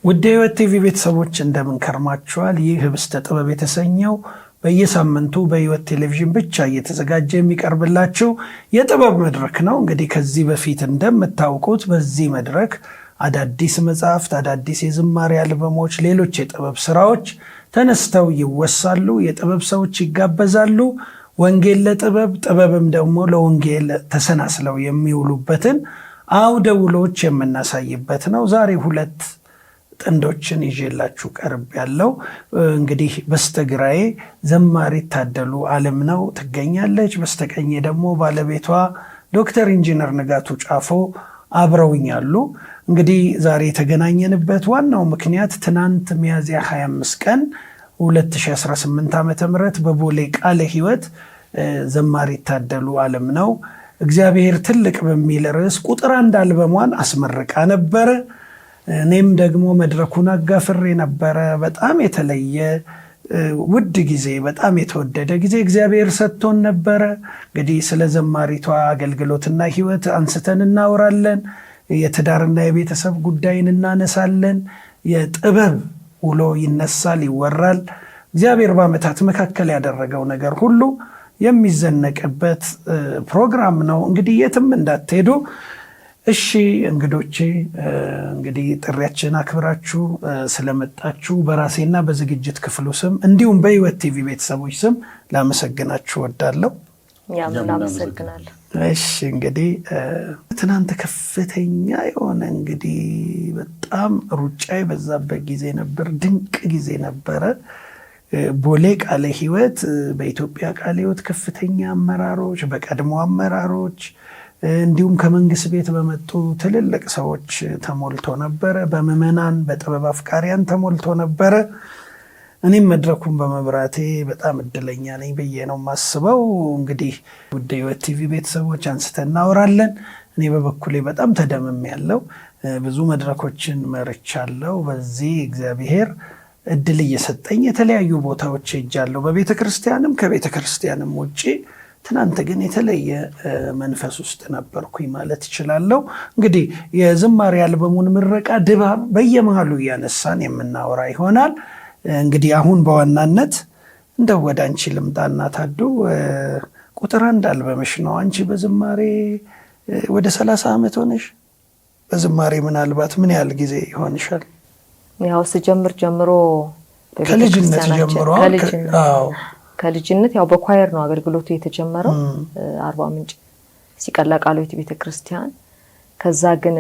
ውድ የሕይወት ቲቪ ቤተሰቦች እንደምን ከርማችኋል? ይህ ህብስተ ጥበብ የተሰኘው በየሳምንቱ በሕይወት ቴሌቪዥን ብቻ እየተዘጋጀ የሚቀርብላችሁ የጥበብ መድረክ ነው። እንግዲህ ከዚህ በፊት እንደምታውቁት በዚህ መድረክ አዳዲስ መጽሐፍት፣ አዳዲስ የዝማሬ አልበሞች፣ ሌሎች የጥበብ ስራዎች ተነስተው ይወሳሉ። የጥበብ ሰዎች ይጋበዛሉ። ወንጌል ለጥበብ ጥበብም ደግሞ ለወንጌል ተሰናስለው የሚውሉበትን አውደ ውሎች የምናሳይበት ነው። ዛሬ ሁለት ጥንዶችን ይዤላችሁ ቀርብ ያለው እንግዲህ በስተግራዬ ዘማሪት ታደሉ አለምነው ትገኛለች። በስተቀኜ ደግሞ ባለቤቷ ዶክተር ኢንጂነር ንጋቱ ጫፎ አብረውኛሉ። እንግዲህ ዛሬ የተገናኘንበት ዋናው ምክንያት ትናንት ሚያዝያ 25 ቀን 2018 ዓ.ም በቦሌ ቃለ ሕይወት ዘማሪት ታደሉ አለምነው እግዚአብሔር ትልቅ በሚል ርዕስ ቁጥር 1 አልበሟን አስመርቃ ነበረ። እኔም ደግሞ መድረኩን አጋፍሬ ነበረ። በጣም የተለየ ውድ ጊዜ፣ በጣም የተወደደ ጊዜ እግዚአብሔር ሰጥቶን ነበረ። እንግዲህ ስለ ዘማሪቷ አገልግሎትና ሕይወት አንስተን እናወራለን። የትዳርና የቤተሰብ ጉዳይን እናነሳለን። የጥበብ ውሎ ይነሳል፣ ይወራል። እግዚአብሔር በዓመታት መካከል ያደረገው ነገር ሁሉ የሚዘነቅበት ፕሮግራም ነው። እንግዲህ የትም እንዳትሄዱ እሺ። እንግዶቼ እንግዲህ ጥሪያችን አክብራችሁ ስለመጣችሁ በራሴና በዝግጅት ክፍሉ ስም እንዲሁም በሕይወት ቲቪ ቤተሰቦች ስም ላመሰግናችሁ ወዳለሁ። እናመሰግናለን። እሺ እንግዲህ ትናንት ከፍተኛ የሆነ እንግዲህ በጣም ሩጫ የበዛበት ጊዜ ነበር። ድንቅ ጊዜ ነበረ። ቦሌ ቃለ ሕይወት በኢትዮጵያ ቃለ ሕይወት ከፍተኛ አመራሮች፣ በቀድሞ አመራሮች እንዲሁም ከመንግስት ቤት በመጡ ትልልቅ ሰዎች ተሞልቶ ነበረ። በምዕመናን በጥበብ አፍቃሪያን ተሞልቶ ነበረ። እኔም መድረኩን በመብራቴ በጣም እድለኛ ነኝ ብዬ ነው የማስበው። እንግዲህ ውድ ሕይወት ቲቪ ቤተሰቦች አንስተን እናወራለን። እኔ በበኩሌ በጣም ተደምም ያለው ብዙ መድረኮችን መርቻለሁ። በዚህ እግዚአብሔር እድል እየሰጠኝ የተለያዩ ቦታዎች ሄጃለሁ፣ በቤተ ክርስቲያንም ከቤተ ክርስቲያንም ውጭ። ትናንት ግን የተለየ መንፈስ ውስጥ ነበርኩኝ ማለት እችላለሁ። እንግዲህ የዝማሬ አልበሙን ምረቃ ድባብ በየመሃሉ እያነሳን የምናወራ ይሆናል። እንግዲህ አሁን በዋናነት እንደው ወደ አንቺ ልምጣና ታዱ፣ ቁጥር 1 አልበምሽ ነው። አንቺ በዝማሬ ወደ 30 ዓመት ሆነሽ። በዝማሬ ምናልባት ምን ያህል ጊዜ ይሆንሻል? ያው ስጀምር ጀምሮ ከልጅነት ጀምሮ? ከልጅነት ያው በኳየር ነው አገልግሎቱ የተጀመረው አርባ ምንጭ ሲቀላ ቃለ ሕይወት ቤተክርስቲያን። ከዛ ግን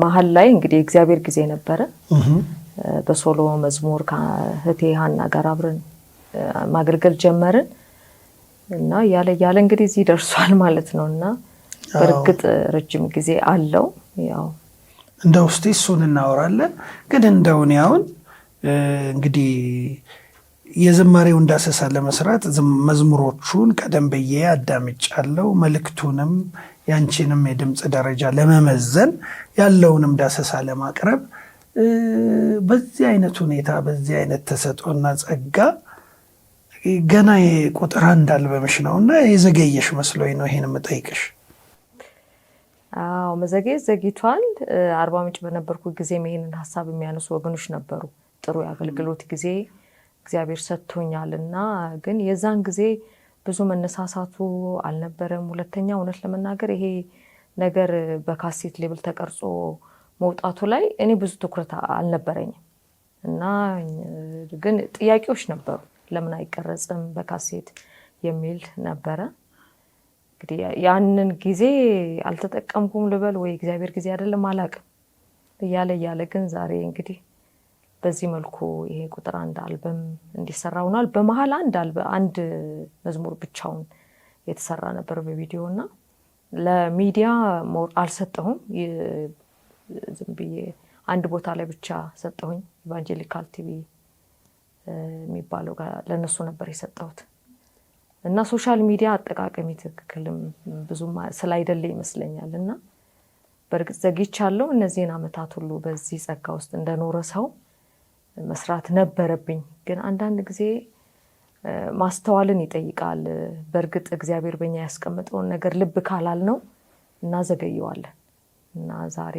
መሀል ላይ እንግዲህ እግዚአብሔር ጊዜ ነበረ። በሶሎ መዝሙር ከእህቴ ሀና ጋር አብረን ማገልገል ጀመርን እና ያለ እንግዲህ እዚህ ደርሷል ማለት ነውና በእርግጥ ረጅም ጊዜ አለው። ያው እንደው እስቲ እሱን እናወራለን። ግን እንደው እኔ አሁን እንግዲህ የዝማሬው እንዳሰሳ ለመስራት መዝሙሮቹን ቀደም ብዬ አዳምጫለሁ። መልእክቱንም ያንቺንም የድምፅ ደረጃ ለመመዘን ያለውንም ዳሰሳ ለማቅረብ በዚህ አይነት ሁኔታ በዚህ አይነት ተሰጥኦና ጸጋ ገና የቁጥር 1 አልበምሽ ነውና የዘገየሽ መስሎኝ ነው ይሄን የምጠይቅሽ። አዎ መዘግየት ዘግይቷል። አርባ ምንጭ በነበርኩ ጊዜ ይሄንን ሐሳብ የሚያነሱ ወገኖች ነበሩ። ጥሩ የአገልግሎት ጊዜ እግዚአብሔር ሰጥቶኛልና ግን የዛን ጊዜ ብዙ መነሳሳቱ አልነበረም። ሁለተኛ እውነት ለመናገር ይሄ ነገር በካሴት ሌብል ተቀርጾ መውጣቱ ላይ እኔ ብዙ ትኩረት አልነበረኝም እና ግን ጥያቄዎች ነበሩ። ለምን አይቀረጽም በካሴት የሚል ነበረ። እንግዲህ ያንን ጊዜ አልተጠቀምኩም ልበል ወይ እግዚአብሔር ጊዜ አይደለም አላቅም እያለ ግን ዛሬ እንግዲህ በዚህ መልኩ ይሄ ቁጥር 1 አልበም እንዲሰራ ሆኗል። በመሃል አንድ መዝሙር ብቻውን የተሰራ ነበር በቪዲዮና ለሚዲያ አልሰጠሁም። ዝም ብዬ አንድ ቦታ ላይ ብቻ ሰጠሁኝ። ኢቫንጀሊካል ቲቪ የሚባለው ጋር ለነሱ ነበር የሰጠሁት እና ሶሻል ሚዲያ አጠቃቀሚ ትክክልም ብዙም ስላይደለ ይመስለኛል እና በእርግጥ ዘግይቻለሁ። እነዚህን ዓመታት ሁሉ በዚህ ጸጋ ውስጥ እንደኖረ ሰው መስራት ነበረብኝ። ግን አንዳንድ ጊዜ ማስተዋልን ይጠይቃል። በእርግጥ እግዚአብሔር በእኛ ያስቀመጠውን ነገር ልብ ካላል ነው እናዘገየዋለን እና ዛሬ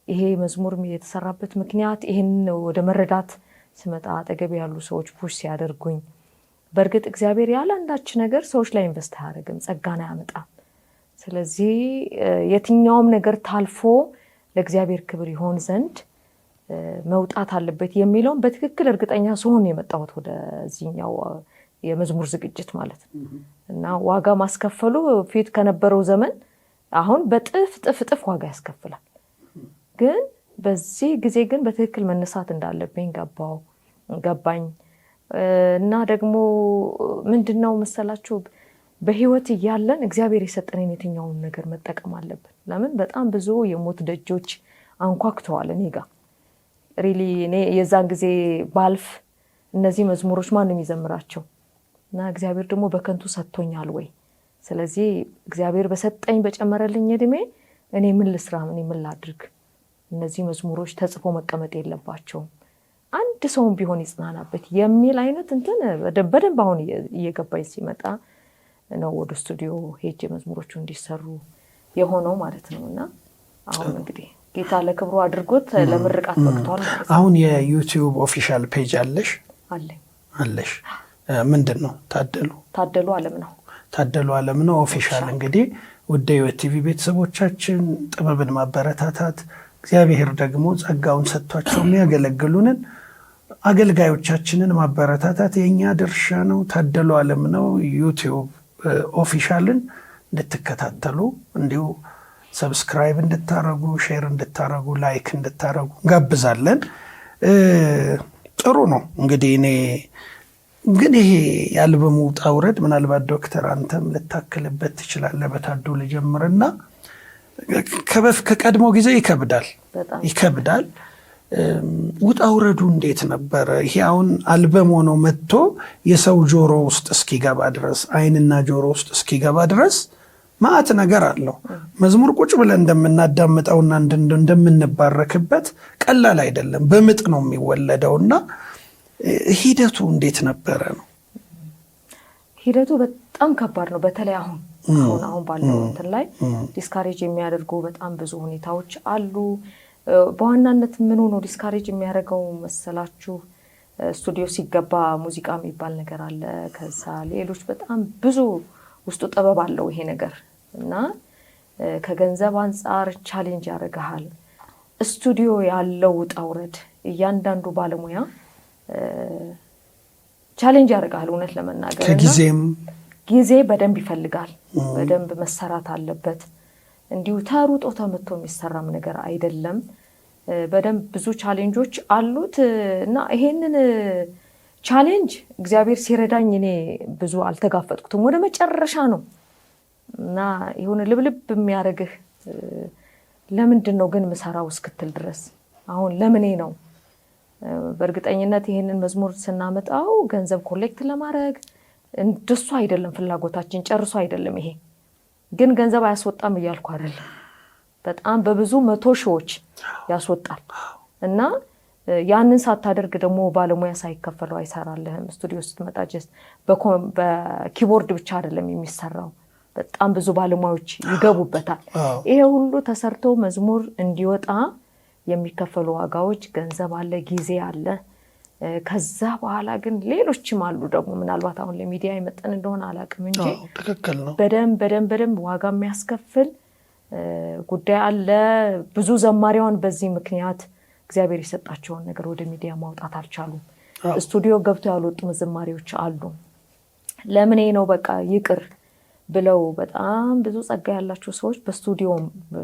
ይሄ መዝሙር የተሰራበት ምክንያት ይሄን ወደ መረዳት ስመጣ አጠገብ ያሉ ሰዎች ፑሽ ሲያደርጉኝ በእርግጥ እግዚአብሔር ያለ አንዳች ነገር ሰዎች ላይ ኢንቨስት አያደርግም፣ ጸጋን አያመጣም። ስለዚህ የትኛውም ነገር ታልፎ ለእግዚአብሔር ክብር ይሆን ዘንድ መውጣት አለበት የሚለውን በትክክል እርግጠኛ ስሆን የመጣሁት ወደዚህኛው የመዝሙር ዝግጅት ማለት ነው። እና ዋጋ ማስከፈሉ ፊት ከነበረው ዘመን አሁን በጥፍ ዋጋ ያስከፍላል። ግን በዚህ ጊዜ ግን በትክክል መነሳት እንዳለብኝ ገባኝ። እና ደግሞ ምንድነው መሰላችሁ በህይወት እያለን እግዚአብሔር የሰጠንን የትኛውን ነገር መጠቀም አለብን። ለምን በጣም ብዙ የሞት ደጆች አንኳክተዋል እኔ ጋር ሪሊ እኔ የዛን ጊዜ ባልፍ እነዚህ መዝሙሮች ማንም ይዘምራቸው እና እግዚአብሔር ደግሞ በከንቱ ሰጥቶኛል ወይ? ስለዚህ እግዚአብሔር በሰጠኝ በጨመረልኝ እድሜ እኔ ምን ልስራ፣ እኔ ምን ላድርግ? እነዚህ መዝሙሮች ተጽፎ መቀመጥ የለባቸውም፣ አንድ ሰውም ቢሆን ይጽናናበት የሚል አይነት እንትን በደንብ አሁን እየገባኝ ሲመጣ ነው ወደ ስቱዲዮ ሄጄ መዝሙሮቹ እንዲሰሩ የሆነው ማለት ነውና አሁን እንግዲህ ጌታ ለክብሩ አድርጎት ለምርቃት በቅቷል ማለት ነው። አሁን የዩቲዩብ ኦፊሻል ፔጅ አለሽ? አለሽ? ምንድነው? ታደሉ ዓለም ነው ኦፊሻል። እንግዲህ ውድ ሕይወት ቲቪ ቤተሰቦቻችን ጥበብን ማበረታታት እግዚአብሔር ደግሞ ጸጋውን ሰጥቷቸው የሚያገለግሉንን አገልጋዮቻችንን ማበረታታት የኛ ድርሻ ነው። ታደሉ ዓለም ነው ዩቲዩብ ኦፊሻልን እንድትከታተሉ እንዲሁ ሰብስክራይብ እንድታረጉ ሼር እንድታረጉ ላይክ እንድታረጉ ጋብዛለን። ጥሩ ነው እንግዲህ እኔ ግን ይሄ የአልበሙ ውጣ ውረድ ምናልባት ዶክተር አንተም ልታክልበት ትችላለህ። በታዱ ልጀምርና ከቀድሞ ጊዜ ይከብዳል። ውጣ ውረዱ እንዴት ነበረ? ይሄ አሁን አልበም ሆኖ መጥቶ የሰው ጆሮ ውስጥ እስኪገባ ድረስ አይንና ጆሮ ውስጥ እስኪገባ ድረስ ማዕት ነገር አለው። መዝሙር ቁጭ ብለን እንደምናዳምጠውና እንደምንባረክበት ቀላል አይደለም። በምጥ ነው የሚወለደውና ሂደቱ እንዴት ነበረ ነው? ሂደቱ በጣም ከባድ ነው። በተለይ አሁን ባለው እንትን ላይ ዲስካሬጅ የሚያደርጉ በጣም ብዙ ሁኔታዎች አሉ። በዋናነት ምን ሆኖ ዲስካሬጅ የሚያደርገው መሰላችሁ? ስቱዲዮ ሲገባ ሙዚቃ የሚባል ነገር አለ። ከዛ ሌሎች በጣም ብዙ ውስጡ ጥበብ አለው ይሄ ነገር እና ከገንዘብ አንፃር ቻሌንጅ ያደርጋል። ስቱዲዮ ያለው ውጣ ውረድ እያንዳንዱ ባለሙያ ቻሌንጅ ያደርጋል። እውነት ለመናገር ጊዜ በደንብ ይፈልጋል። በደንብ መሰራት አለበት። እንዲሁ ተሩጦ ተመቶ የሚሰራም ነገር አይደለም። በደንብ ብዙ ቻሌንጆች አሉት እና ይሄንን ቻሌንጅ እግዚአብሔር ሲረዳኝ እኔ ብዙ አልተጋፈጥኩትም። ወደ መጨረሻ ነው እና የሆነ ልብልብ የሚያደርግህ ለምንድን ነው ግን ምሰራው እስክትል ድረስ አሁን ለምኔ ነው። በእርግጠኝነት ይሄንን መዝሙር ስናመጣው ገንዘብ ኮሌክት ለማድረግ እንደሱ አይደለም ፍላጎታችን፣ ጨርሶ አይደለም። ይሄ ግን ገንዘብ አያስወጣም እያልኩ አይደለም። በጣም በብዙ 100 ሺዎች ያስወጣል እና ያንን ሳታደርግ ደግሞ ባለሙያ ሳይከፈለው አይሰራልህም። ስቱዲዮ ስትመጣ ጀስት በኪቦርድ ብቻ አይደለም የሚሰራው፣ በጣም ብዙ ባለሙያዎች ይገቡበታል። ይሄ ሁሉ ተሰርቶ መዝሙር እንዲወጣ የሚከፈሉ ዋጋዎች፣ ገንዘብ አለ፣ ጊዜ አለ። ከዛ በኋላ ግን ሌሎችም አሉ ደግሞ ምናልባት አሁን ለሚዲያ ይመጠን እንደሆነ አላውቅም እንጂ ትክክል ነው። በደንብ ዋጋ የሚያስከፍል ጉዳይ አለ። ብዙ ዘማሪያን በዚህ ምክንያት እግዚአብሔር የሰጣቸውን ነገር ወደ ሚዲያ ማውጣት አልቻሉም። ስቱዲዮ ገብተው ያልወጡ ዘማሪዎች አሉ። ለምን ነው በቃ ይቅር ብለው በጣም ብዙ ጸጋ ያላቸው ሰዎች በስቱዲዮ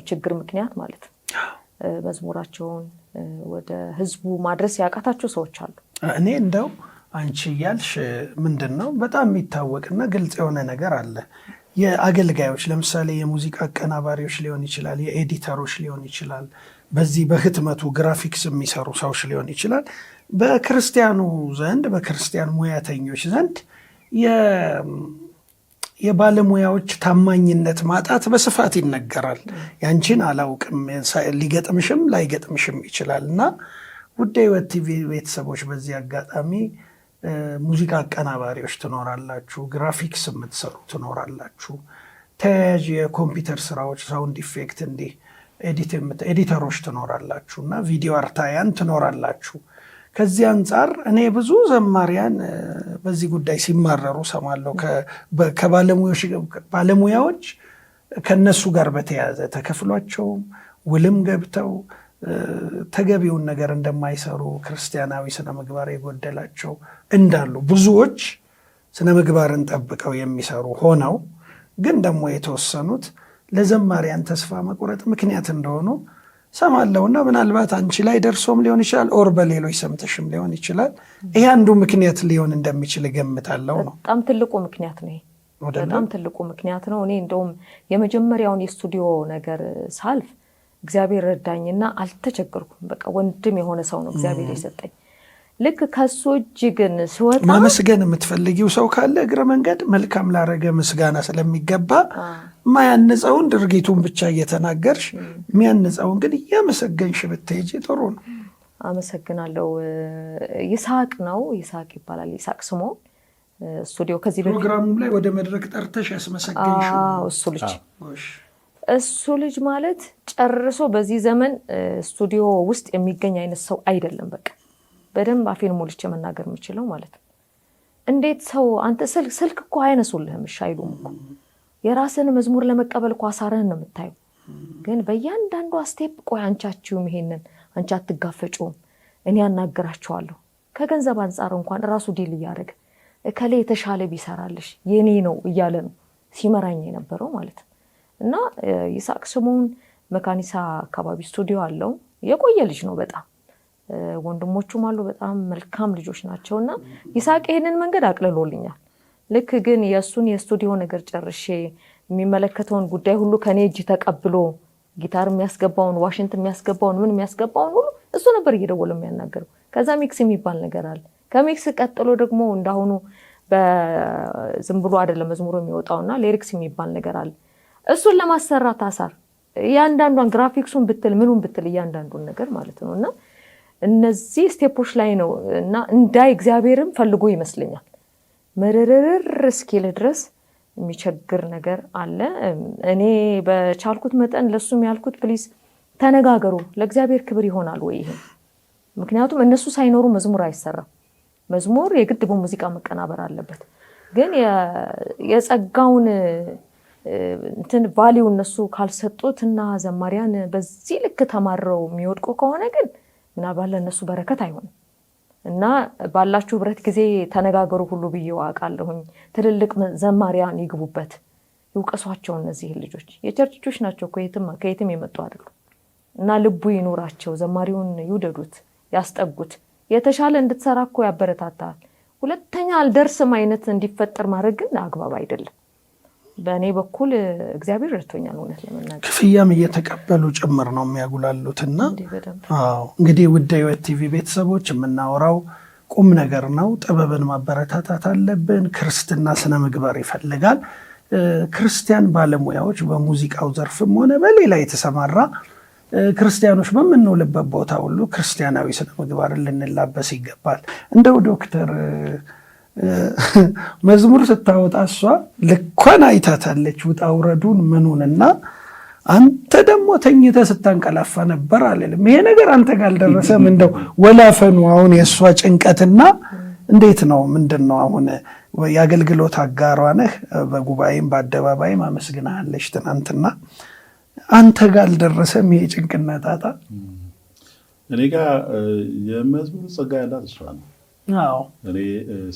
ችግር ምክንያት ማለት መዝሙራቸውን ወደ ህዝቡ ማድረስ ያቃታቸው ሰዎች አሉ። እኔ እንደው አንቺ ያልሽ ምንድነው በጣም የሚታወቅና ግልጽ የሆነ ነገር አለ። የአገልጋዮች ለምሳሌ የሙዚቃ አቀናባሪዎች ሊሆን ይችላል፣ የኤዲተሮች ሊሆን ይችላል፣ በዚህ በህትመቱ ግራፊክስ የሚሰሩ ሰዎች ሊሆን ይችላል። በክርስቲያኑ ዘንድ በክርስቲያን ሙያተኞች ዘንድ የባለሙያዎች ታማኝነት ማጣት በስፋት ይነገራል። ያንቺን አላውቅም፣ ሊገጥምሽም ላይገጥምሽም ይችላል። እና ውድ ሕይወት ቲቪ ቤተሰቦች በዚህ አጋጣሚ ሙዚቃ አቀናባሪዎች ትኖራላችሁ፣ ግራፊክስ የምትሰሩ ትኖራላችሁ፣ ተያያዥ የኮምፒውተር ስራዎች ሳውንድ ኢፌክት እንዲህ ኤዲተሮች ትኖራላችሁ እና ቪዲዮ አርታያን ትኖራላችሁ። ከዚህ አንጻር እኔ ብዙ ዘማሪያን በዚህ ጉዳይ ሲማረሩ ሰማለሁ። ባለሙያዎች ከነሱ ጋር በተያያዘ ተከፍሏቸውም ውልም ገብተው ተገቢውን ነገር እንደማይሰሩ ክርስቲያናዊ ስነ ምግባር የጎደላቸው እንዳሉ ብዙዎች ስነ ምግባርን ጠብቀው የሚሰሩ ሆነው ግን ደግሞ የተወሰኑት ለዘማሪያን ተስፋ መቁረጥ ምክንያት እንደሆኑ ሰማለሁና ምናልባት አንቺ ላይ ደርሶም ሊሆን ይችላል ኦር በሌሎች ሰምተሽም ሊሆን ይችላል። ይሄ አንዱ ምክንያት ሊሆን እንደሚችል እገምታለሁ ነው። በጣም ትልቁ ምክንያት ነው። በጣም ትልቁ ምክንያት ነው። እኔ እንደውም የመጀመሪያውን የስቱዲዮ ነገር ሳልፍ እግዚአብሔር ረዳኝና አልተቸገርኩም። በቃ ወንድም የሆነ ሰው ነው እግዚአብሔር የሰጠኝ። ልክ ከሱ እጅ ግን ስወጣ ማመስገን የምትፈልጊው ሰው ካለ እግረ መንገድ መልካም ላረገ ምስጋና ስለሚገባ ማያንጸውን ድርጊቱን ብቻ እየተናገርሽ የሚያንጸውን ግን እያመሰገንሽ ብትሄጂ ጥሩ ነው። አመሰግናለሁ። ይስሐቅ ነው፣ ይስሐቅ ይባላል። ይስሐቅ ስምኦን ስቱዲዮ ከዚህ በፊት ፕሮግራሙ ላይ ወደ መድረክ ጠርተሽ ያስመሰገንሽው እሱ ልጅ ማለት ጨርሶ በዚህ ዘመን ስቱዲዮ ውስጥ የሚገኝ አይነት ሰው አይደለም። በቃ በደንብ አፌን ሞልቼ መናገር የምችለው ማለት ነው። እንዴት ሰው አንተ ስልክ እኮ አይነሱልህም እሺ አይሉም እኮ የራስን መዝሙር ለመቀበል እኮ አሳረህን ነው የምታየው። ግን በእያንዳንዷ ስቴፕ ቆይ አንቻችሁም ይሄንን አንቺ አትጋፈጩም እኔ ያናግራቸዋለሁ። ከገንዘብ አንጻር እንኳን ራሱ ዲል እያደረገ እከሌ የተሻለ ቢሰራልሽ የኔ ነው እያለ ነው ሲመራኝ የነበረው ማለት ነው። እና ይስሐቅ ስምኦን መካኒሳ አካባቢ ስቱዲዮ አለው። የቆየ ልጅ ነው በጣም ወንድሞቹም አሉ በጣም መልካም ልጆች ናቸውና ይስሐቅ ይሄንን መንገድ አቅልሎልኛል። ልክ ግን የሱን የስቱዲዮ ነገር ጨርሼ የሚመለከተውን ጉዳይ ሁሉ ከኔ እጅ ተቀብሎ ጊታር የሚያስገባውን ዋሽንት የሚያስገባውን ምን የሚያስገባውን ሁሉ እሱ ነበር እየደወለ የሚያናገረው። ከዛ ሚክስ የሚባል ነገር አለ። ከሚክስ ቀጥሎ ደግሞ እንዳሁኑ በዝም ብሎ አይደለም መዝሙሩ የሚወጣውና ሊሪክስ የሚባል ነገር አለ። እሱን ለማሰራት አሳር እያንዳንዷን ግራፊክሱን ብትል ምኑን ብትል እያንዳንዱን ነገር ማለት ነውና እነዚህ ስቴፖች ላይ ነው እና እንዳይ እግዚአብሔርም ፈልጎ ይመስለኛል መረረር እስኪል ድረስ የሚቸግር ነገር አለ። እኔ በቻልኩት መጠን ለሱም ያልኩት ፕሊዝ ተነጋገሩ፣ ለእግዚአብሔር ክብር ይሆናል ወይ ይሄ? ምክንያቱም እነሱ ሳይኖሩ መዝሙር አይሰራም። መዝሙር የግድ በሙዚቃ መቀናበር አለበት። ግን የጸጋውን እንትን ቫልዩ እነሱ ካልሰጡትና ዘማሪያን በዚህ ልክ ተማረው የሚወድቁ ከሆነ ግን ምናልባት ለእነሱ በረከት አይሆንም እና ባላችሁ ብረት ጊዜ ተነጋገሩ ሁሉ ብዬው አውቃለሁኝ። ትልልቅ ዘማሪያን ይግቡበት፣ ይውቀሷቸው። እነዚህ ልጆች የቸርች ልጆች ናቸው፣ ከየትም የመጡ አይደሉም እና ልቡ ይኖራቸው፣ ዘማሪውን ይውደዱት፣ ያስጠጉት። የተሻለ እንድትሰራ እኮ ያበረታታል። ሁለተኛ አልደርስም አይነት እንዲፈጠር ማድረግ ግን አግባብ አይደለም። በእኔ በኩል እግዚአብሔር ረድቶኛል እውነት ለመናገር። ክፍያም እየተቀበሉ ጭምር ነው የሚያጉላሉትና እንግዲህ ውድ ሕይወት ቲቪ ቤተሰቦች የምናወራው ቁም ነገር ነው። ጥበብን ማበረታታት አለብን። ክርስትና ስነ ምግባር ይፈልጋል። ክርስቲያን ባለሙያዎች በሙዚቃው ዘርፍም ሆነ በሌላ የተሰማራ ክርስቲያኖች በምንውልበት ቦታ ሁሉ ክርስቲያናዊ ስነ ምግባርን ልንላበስ ይገባል። እንደው ዶክተር መዝሙር ስታወጣ እሷ ልኳን አይታታለች ውጣ ውረዱን ምኑንና አንተ ደግሞ ተኝተህ ስታንቀላፋ ነበር አልልም። ይሄ ነገር አንተ ጋር አልደረሰም? እንደው ወላፈኑ አሁን የእሷ ጭንቀትና እንዴት ነው ምንድን ነው? አሁን የአገልግሎት አጋሯ ነህ፣ በጉባኤም በአደባባይም አመስግናለች ትናንትና። አንተ ጋር አልደረሰም ይሄ ጭንቅና ጣጣ? እኔ ጋር የመዝሙር ጸጋ ያላት እሷ ነው። አዎ እኔ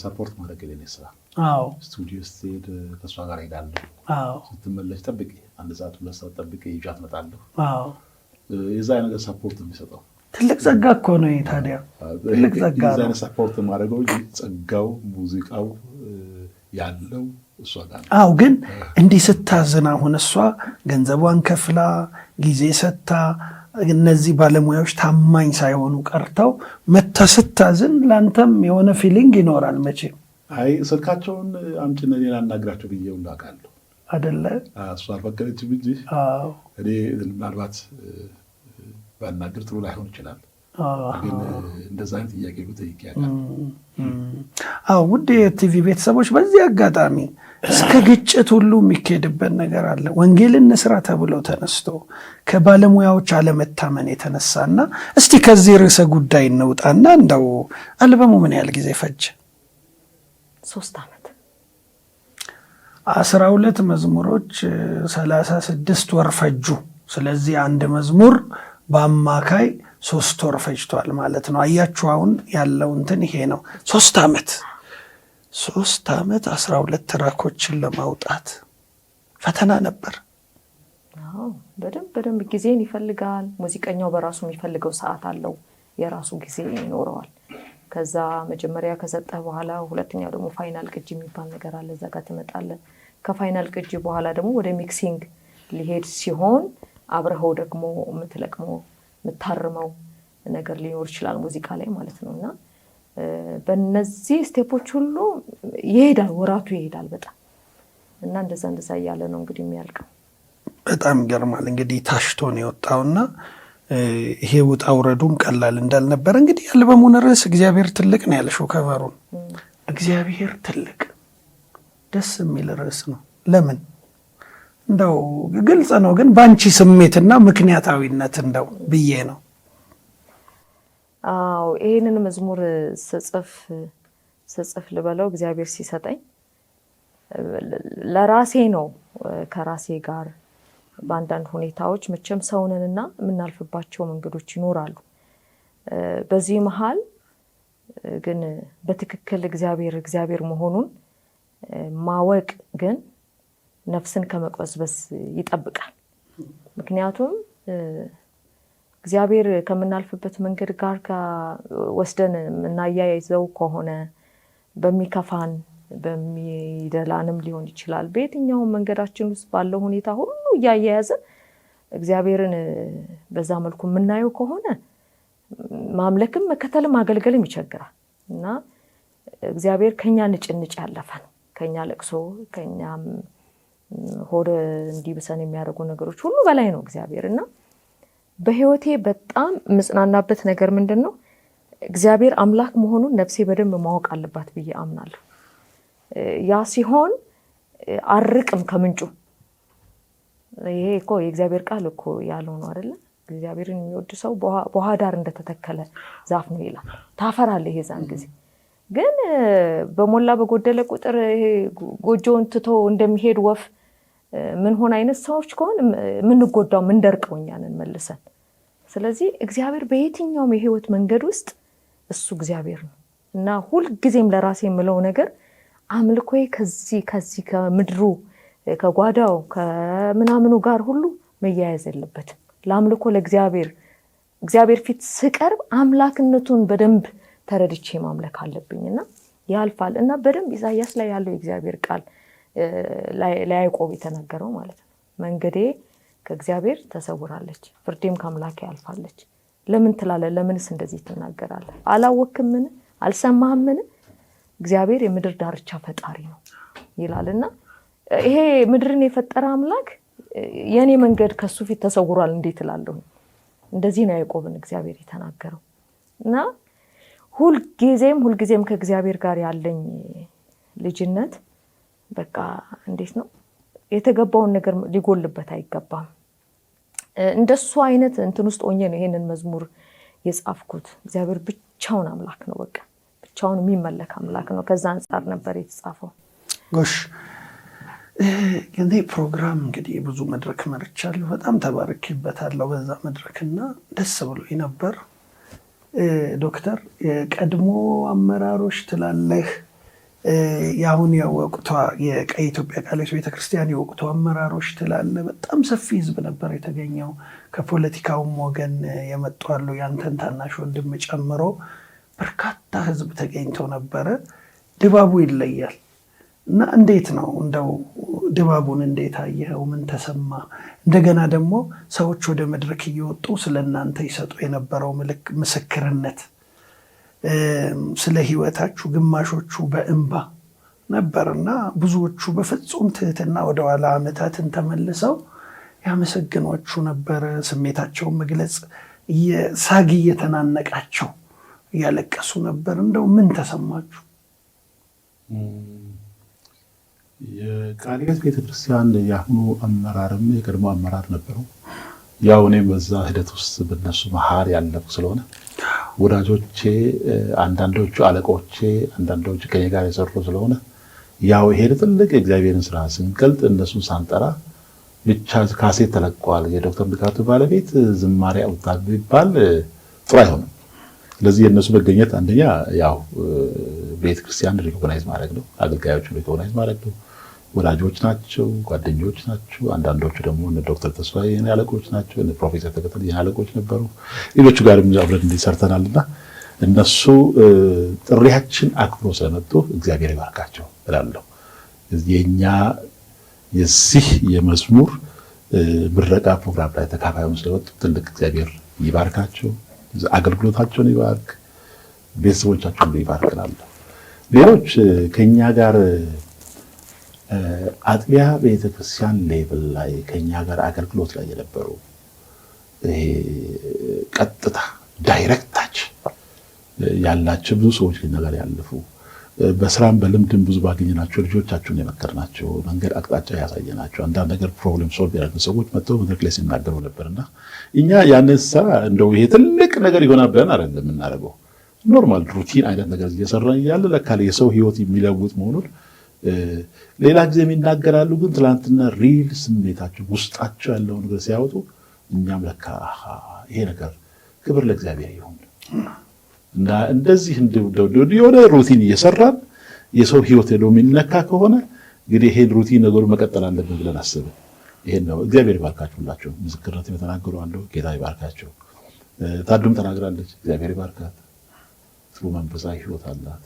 ሰፖርት ማድረግ የኔ ስራ። አዎ ስቱዲዮ ስትሄድ ከእሷ ጋር ሄዳለሁ። አዎ ስትመለስ ጠብቄ 1 ሰዓት 2 ሰዓት ጠብቄ ይዣት እመጣለሁ። አዎ የዛ ነገር ሰፖርት የሚሰጠው ትልቅ ጸጋ እኮ ነው። ታዲያ ትልቅ ጸጋ ነው። የዛ ሰፖርት ማድረገው ጸጋው ሙዚቃው ያለው እሷ ጋር ነው። አዎ ግን እንዲህ ስታዝን አሁን እሷ ገንዘቧን ከፍላ ጊዜ ሰጥታ እነዚህ ባለሙያዎች ታማኝ ሳይሆኑ ቀርተው መታ ስታዝን ለአንተም የሆነ ፊሊንግ ይኖራል መቼም። አይ ስልካቸውን አምጪና እኔን አናግራቸው ብዬ ሁሉ አውቃለሁ አይደለ? እሷ አልፈቀደችም እንጂ እኔ ምናልባት ባናግር ጥሩ ላይሆን ይችላል። ግን እንደዛ አይነት ጥያቄ ብጠይቅ ያውቃል። ውድ የቲቪ ቤተሰቦች በዚህ አጋጣሚ እስከ ግጭት ሁሉ የሚካሄድበት ነገር አለ። ወንጌል እንስራ ተብሎ ተነስቶ ከባለሙያዎች አለመታመን የተነሳና እስቲ ከዚህ ርዕሰ ጉዳይ እንውጣና እንደው አልበሙ ምን ያህል ጊዜ ፈጀ? 3 ዓመት 12 መዝሙሮች 36 ወር ፈጁ። ስለዚህ አንድ መዝሙር በአማካይ 3 ወር ፈጅቷል ማለት ነው። አያችሁ አሁን ያለው እንትን ይሄ ነው። 3 ዓመት 12 ትራኮችን ለማውጣት ፈተና ነበር። በደንብ ጊዜን ይፈልጋል። ሙዚቀኛው በራሱ የሚፈልገው ሰዓት አለው፣ የራሱ ጊዜ ይኖረዋል። ከዛ መጀመሪያ ከሰጠህ በኋላ ሁለተኛው ደግሞ ፋይናል ቅጂ የሚባል ነገር አለ። እዛ ጋር ትመጣለህ። ከፋይናል ቅጂ በኋላ ደግሞ ወደ ሚክሲንግ ሊሄድ ሲሆን አብረኸው ደግሞ የምትለቅመው የምታርመው ነገር ሊኖር ይችላል ሙዚቃ ላይ ማለት ነው። እና በእነዚህ ስቴፖች ሁሉ ይሄዳል፣ ወራቱ ይሄዳል በጣም እና እንደዛ እያለ ነው እንግዲህ የሚያልቀው። በጣም ይገርማል። እንግዲህ ታሽቶ ነው የወጣውና ይሄ ውጣ ውረዱም ቀላል እንዳልነበረ እንግዲህ አልበሙን ርዕስ እግዚአብሔር ትልቅ ነው ያለሽው። ከቨሩን እግዚአብሔር ትልቅ ደስ የሚል ርዕስ ነው። ለምን እንደው ግልጽ ነው፣ ግን ባንቺ ስሜትና ምክንያታዊነት እንደው ብዬ ነው። ይሄንን መዝሙር ስጽፍ ልበለው እግዚአብሔር ሲሰጠኝ ለራሴ ነው። ከራሴ ጋር በአንዳንድ ሁኔታዎች መቼም ሰውነንና የምናልፍባቸው መንገዶች ይኖራሉ። በዚህ መሃል ግን በትክክል እግዚአብሔር መሆኑን ማወቅ ግን ነፍስን ከመቅበዝበዝ ይጠብቃል። ምክንያቱም እግዚአብሔር ከምናልፍበት መንገድ ጋር ወስደን የምናያይዘው ከሆነ በሚከፋን በሚደላንም ሊሆን ይችላል። በየትኛውም መንገዳችን ውስጥ ባለው ሁኔታ ሁሉ እያያያዘ እግዚአብሔርን በዛ መልኩ የምናየው ከሆነ ማምለክም መከተልም አገልገልም ይቸግራል እና እግዚአብሔር ከኛ ንጭንጭ ያለፈ ነው። ከኛ ለቅሶ ከኛም ሆደ እንዲብሰን የሚያደርጉ ነገሮች ሁሉ በላይ ነው እግዚአብሔር። እና በህይወቴ በጣም ምጽናናበት ነገር ምንድነው? እግዚአብሔር አምላክ መሆኑን ነፍሴ በደንብ ማወቅ አለባት ብዬ አምናለሁ። ያ ሲሆን አርቅም ከምንጩ። ይሄ እኮ የእግዚአብሔር ቃል እኮ ያለው ነው አይደለ? እግዚአብሔርን የሚወድ ሰው በውሃ ዳር እንደተተከለ ዛፍ ነው ይላል። ታፈራለህ የዛን ጊዜ። ግን በሞላ በጎደለ ቁጥር ይሄ ጎጆውን ትቶ እንደሚሄድ ወፍ ምን ሆነ አይነት ሰዎች ከሆነ የምንጎዳው ምንደርቀው እኛ ነን መልሰን። ስለዚህ እግዚአብሔር በየትኛውም የህይወት መንገድ ውስጥ እሱ እግዚአብሔር ነው እና ሁልጊዜም ለራሴ የምለው ነገር አምልኮዬ ከዚህ ከምድሩ ከጓዳው ከምናምኑ ጋር ሁሉ መያያዝ የለበትም። ለአምልኮ ለእግዚአብሔር ፊት ስቀርብ አምላክነቱን በደንብ ተረድቼ ማምለክ አለብኝና ያልፋል። እና በደንብ ኢሳይያስ ላይ ያለው የእግዚአብሔር ቃል ለያዕቆብ የተናገረው ማለት ነው። መንገዴ ከእግዚአብሔር ተሰውራለች፣ ፍርዴም ከአምላኬ ያልፋለች። ለምን ትላለህ? ለምንስ እንደዚህ ትናገራለህ? አላወክምን? አልሰማህምን? እግዚአብሔር የምድር ዳርቻ ፈጣሪ ነው ይላልና ይሄ ምድርን የፈጠረ አምላክ የኔ መንገድ ከሱ ፊት ተሰውሯል እንዴት እላለሁ? እንደዚህ ነው ያዕቆብን እግዚአብሔር የተናገረው። እና ሁልጊዜም ከእግዚአብሔር ጋር ያለኝ ልጅነት በቃ እንዴት ነው የተገባውን ነገር ሊጎልበት አይገባም። እንደሱ አይነት እንትን ውስጥ ሆኜ ነው ይሄንን መዝሙር የጻፍኩት። እግዚአብሔር ብቻውን አምላክ ነው፣ በቃ ብቻውን የሚመለክ አምላክ ነው። ከዛ አንፃር ነበር የተጻፈው። ጎሽ እንዴ ፕሮግራም እንግዲህ ብዙ መድረክ መርቻለሁ፣ በጣም ተባርኬበታለሁ በዛ መድረክና ደስ ብሎኝ ነበር። ዶክተር የቀድሞ አመራሮች ትላለህ፣ ያሁን የወቅቷ የኢትዮጵያ ቃለ ሕይወት ቤተክርስቲያን የወቅቱ አመራሮች ትላለህ። በጣም ሰፊ ህዝብ ነበር የተገኘው። ከፖለቲካውም ወገን የመጡ አሉ፣ ያንተን ታናሽ ወንድም ጨምሮ በርካታ ህዝብ ተገኝቶ ነበረ። ድባቡ ይለያል እና እንዴት ነው እንደው ድባቡን እንዴት አየኸው? ምን ተሰማ? እንደገና ደግሞ ሰዎች ወደ መድረክ እየወጡ ስለእናንተ ይሰጡ የነበረው ምስክርነት ስለ ህይወታችሁ፣ ግማሾቹ በእንባ ነበርና ብዙዎቹ በፍጹም ትህትና ወደኋላ ዓመታትን ተመልሰው ያመሰግኗችሁ ነበር። ስሜታቸውን መግለጽ ሳግ እየተናነቃቸው እያለቀሱ ነበር። እንደው ምን ተሰማችሁ? የቃለ ሕይወት ቤተክርስቲያን የአሁኑ አመራርም የቀድሞ አመራር ነበሩ። ያው እኔም በዛ ሂደት ውስጥ በነሱ መሀል ያለፉ ስለሆነ ወዳጆቼ፣ አንዳንዶቹ አለቆቼ፣ አንዳንዶቹ ከኔ ጋር የሰሩ ስለሆነ ያው ይሄ ትልቅ የእግዚአብሔርን ስራ ስንገልጥ እነሱን ሳንጠራ ብቻ ካሴት ተለቋል የዶክተር ንጋቱ ባለቤት ዝማሬ አውጥታ ቢባል ጥሩ አይሆንም። ስለዚህ የእነሱ መገኘት አንደኛ ያው ቤተክርስቲያን ሪኮግናይዝ ማድረግ ነው፣ አገልጋዮቹን ሪኮግናይዝ ማድረግ ነው። ወዳጆች ናቸው፣ ጓደኞች ናቸው። አንዳንዶቹ ደግሞ እነ ዶክተር ተስፋዬ የኔ አለቆች ናቸው፣ እነ ፕሮፌሰር ተከተል የኔ አለቆች ነበሩ። ሌሎቹ ጋርም አብረን እንዲሰርተናልና እነሱ ጥሪያችን አክብሮ ስለመጡ እግዚአብሔር ይባርካቸው እላለሁ። የኛ የዚህ የመዝሙር ምረቃ ፕሮግራም ላይ ተካፋዮች ስለመጡ ትልቅ እግዚአብሔር ይባርካቸው፣ አገልግሎታቸውን ይባርክ፣ ቤተሰቦቻቸውን ይባርክ እላለሁ። ሌሎች ከኛ ጋር አጥቢያ ቤተክርስቲያን ሌቭል ላይ ከኛ ጋር አገልግሎት ላይ የነበሩ ቀጥታ ዳይሬክት ታች ያላቸው ብዙ ሰዎች ከኛ ጋር ያለፉ በስራም በልምድም ብዙ ባገኘናቸው ልጆቻቸውን የመከርናቸው መንገድ አቅጣጫ ያሳየናቸው አንዳንድ ነገር ፕሮብሌም ሶልቭ ያደረጉ ሰዎች መጥተው መድረክ ላይ ሲናገሩ ነበርና እኛ ያንን ስራ እንደው ይሄ ትልቅ ነገር ይሆናል ብለን አይደለም የምናደርገው። ኖርማል ሩቲን አይነት ነገር እየሰራን ያለ ለካ የሰው ህይወት የሚለውጥ መሆኑን ሌላ ጊዜ የሚናገራሉ። ግን ትላንትና ሪል ስሜታቸው ውስጣቸው ያለው ነገር ሲያወጡ እኛም ለካ ይሄ ነገር ክብር ለእግዚአብሔር ይሁን እና እንደዚህ የሆነ ሩቲን እየሰራን የሰው ህይወት ሄዶ የሚነካ ከሆነ እንግዲህ ይሄን ሩቲን ነገሩ መቀጠል አለብን ብለን አስበን ይሄን ነው። እግዚአብሔር ይባርካችሁ ሁላችሁ። ምስክርነት የተናገሩ አሉ፣ ጌታ ይባርካቸው። ታዱም ተናግራለች፣ እግዚአብሔር ይባርካት። ጥሩ መንፈሳዊ ህይወት አላት፣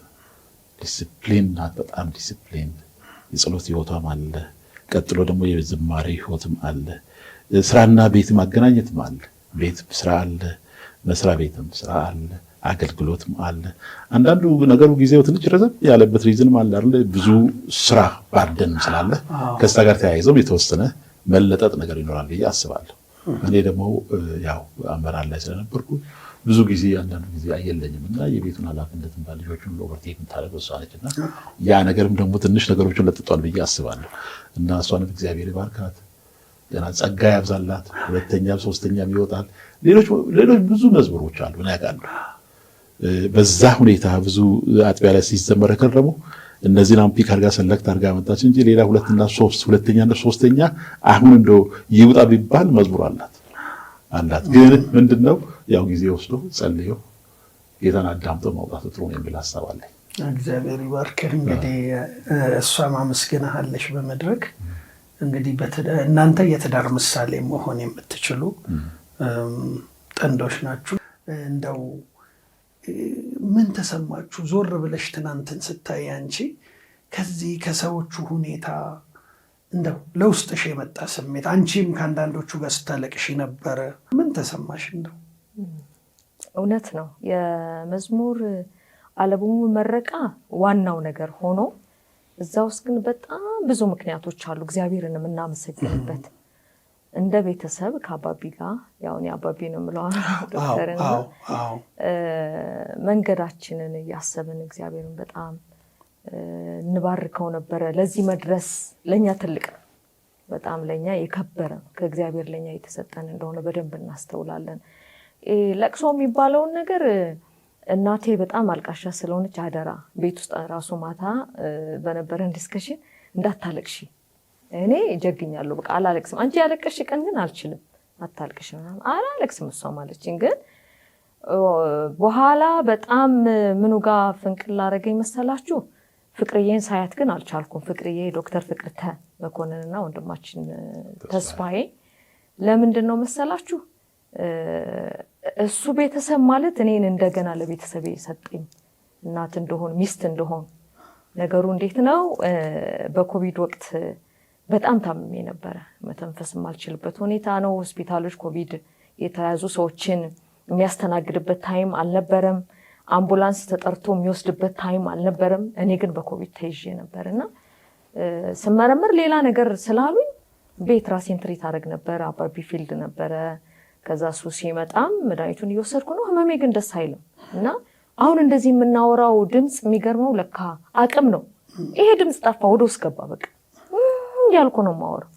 ዲሲፕሊን ናት፣ በጣም ዲሲፕሊን። የጸሎት ህይወቷም አለ፣ ቀጥሎ ደግሞ የዝማሬ ህይወትም አለ፣ ስራና ቤት ማገናኘትም አለ። ቤት ስራ አለ፣ መስሪያ ቤትም ስራ አለ፣ አገልግሎትም አለ። አንዳንዱ ነገሩ ጊዜው ትንሽ ረዘም ያለበት ሪዝንም አለ አይደል? ብዙ ስራ ባርደን ስላለ ከዛ ጋር ተያይዘው የተወሰነ መለጠጥ ነገር ይኖራል ብዬ አስባለሁ። እኔ ደግሞ ያው አመራር ላይ ስለነበርኩ ብዙ ጊዜ አንዳንዱ ጊዜ አየለኝም እና የቤቱን ኃላፊነትን ባልጆቹን ኦቨርቴክ የምታደርገው እሷ ነች እና ያ ነገርም ደግሞ ትንሽ ነገሮችን ለጥጧል ብዬ አስባለሁ እና እሷንም እግዚአብሔር ይባርካት፣ ገና ጸጋ ያብዛላት። ሁለተኛም ሶስተኛም ይወጣል። ሌሎች ብዙ መዝሙሮች አሉ እኔ አውቃለሁ። በዛ ሁኔታ ብዙ አጥቢያ ላይ ሲዘመር ከረሙ። እነዚህን አምፒክ አድርጋ ሰለክት አድርጋ መጣች እንጂ ሌላ ሁለተኛና ሶስተኛ አሁን እንደው ይውጣ ቢባል መዝሙር አላት። ግን ምንድነው ያው ጊዜ ወስዶ ጸልዮ ጌታን አዳምጦ ማውጣት ጥሩ ነው የሚል ሐሳብ አለኝ። እግዚአብሔር ይባርክህ። እንግዲህ እሷ ማመስገናለሽ በመድረክ እንግዲህ እናንተ የትዳር ምሳሌ መሆን የምትችሉ ጥንዶች ናችሁ። እንደው ምን ተሰማችሁ ዞር ብለሽ ትናንትን ስታይ አንቺ ከዚህ ከሰዎቹ ሁኔታ እንደው ለውስጥሽ የመጣ ስሜት? አንቺም ከአንዳንዶቹ ጋር ስታለቅሽ ነበረ። ምን ተሰማሽ? እንደው እውነት ነው የመዝሙር አልበሙ መረቃ ዋናው ነገር ሆኖ እዛ ውስጥ ግን በጣም ብዙ ምክንያቶች አሉ እግዚአብሔርን የምናመሰግንበት። እንደ ቤተሰብ ከአባቢ ጋር ያው እኔ አባቢ ነው የምለው ዶክተርና መንገዳችንን እያሰብን እግዚአብሔርን በጣም እንባርከው ነበረ። ለዚህ መድረስ ለኛ ትልቅ ነው፣ በጣም ለኛ የከበረ ነው። ከእግዚአብሔር ለኛ የተሰጠን እንደሆነ በደንብ እናስተውላለን። ለቅሶ የሚባለውን ነገር እናቴ በጣም አልቃሻ ስለሆነች አደራ ቤት ውስጥ ራሱ ማታ በነበረን ዲስከሽን እንዳታለቅሺ፣ እኔ ጀግኛለሁ በቃ አላለቅስም፣ አንቺ ያለቀሽ ቀን ግን አልችልም፣ አታልቅሽ ምናምን አላለቅስም እሷ ማለችኝ። ግን በኋላ በጣም ምኑ ጋር ፍንቅል አደረገኝ መሰላችሁ? ፍቅርዬን ሳያት ግን አልቻልኩም። ፍቅርዬ ዶክተር ፍቅርተ መኮንንና ወንድማችን ተስፋዬ ለምንድን ነው መሰላችሁ? እሱ ቤተሰብ ማለት እኔን እንደገና ለቤተሰቤ ሰጠኝ፣ እናት እንደሆን ሚስት እንደሆን። ነገሩ እንዴት ነው? በኮቪድ ወቅት በጣም ታምሜ ነበረ። መተንፈስ የማልችልበት ሁኔታ ነው። ሆስፒታሎች ኮቪድ የተያዙ ሰዎችን የሚያስተናግድበት ታይም አልነበረም። አምቡላንስ ተጠርቶ የሚወስድበት ታይም አልነበረም። እኔ ግን በኮቪድ ተይዤ ነበርና ስመረመር ሌላ ነገር ስላሉኝ ቤት ራሴን ትሪት አደረግ ነበር። አባቢ ፊልድ ነበረ ከዛ እሱ ሲመጣም መድኃኒቱን እየወሰድኩ ነው። ህመሜ ግን ደስ አይልም እና አሁን እንደዚህ የምናወራው ድምፅ የሚገርመው ለካ አቅም ነው። ይሄ ድምፅ ጠፋ፣ ወደ ውስጥ ገባ። በቃ ያልኩ ነው የማወራው።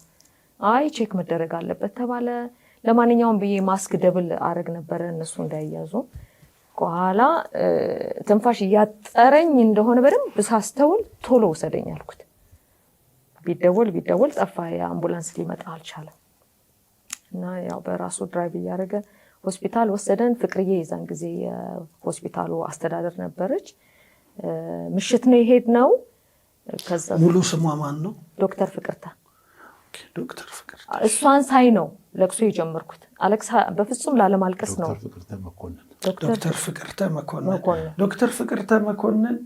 አይ ቼክ መደረግ አለበት ተባለ። ለማንኛውም ብዬ ማስክ ደብል አረግ ነበረ እነሱ እንዳይያዙ። ከኋላ ትንፋሽ እያጠረኝ እንደሆነ በደንብ ሳስተውል ቶሎ ውሰደኝ አልኩት። ቢደወል ጠፋ። የአምቡላንስ ሊመጣ አልቻለም እና ያው በራሱ ድራይቭ እያደረገ ሆስፒታል ወሰደን። ፍቅርዬ የዛን ጊዜ የሆስፒታሉ አስተዳደር ነበረች። ምሽት ነው የሄድነው። ከዛ ሙሉ ስሟ ማን ነው? ዶክተር ፍቅርተ። ዶክተር ፍቅርተ እሷን ሳይ ነው ለቅሶ የጀመርኩት። አሌክስ በፍጹም ላለማልቀስ ነው። ዶክተር ፍቅርተ መኮንን ዶክተር ፍቅርተ መኮንን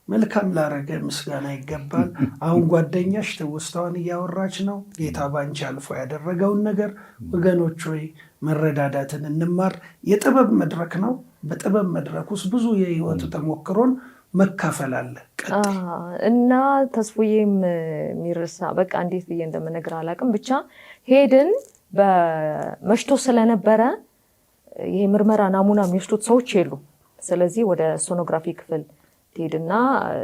መልካም ላረገ ምስጋና ይገባል። አሁን ጓደኛሽ ትውስታዋን እያወራች ነው። ጌታ ባንቺ አልፎ ያደረገውን ነገር ወገኖች ሆይ መረዳዳትን እንማር። የጥበብ መድረክ ነው። በጥበብ መድረክ ውስጥ ብዙ የህይወት ተሞክሮን መካፈል አለ እና ተስፉዬም የሚረሳ በቃ እንዴት ብዬ እንደምነግር አላውቅም። ብቻ ሄድን። በመሽቶ ስለነበረ ይሄ ምርመራ ናሙና የሚወስዱት ሰዎች የሉ። ስለዚህ ወደ ሶኖግራፊ ክፍል ትሄድና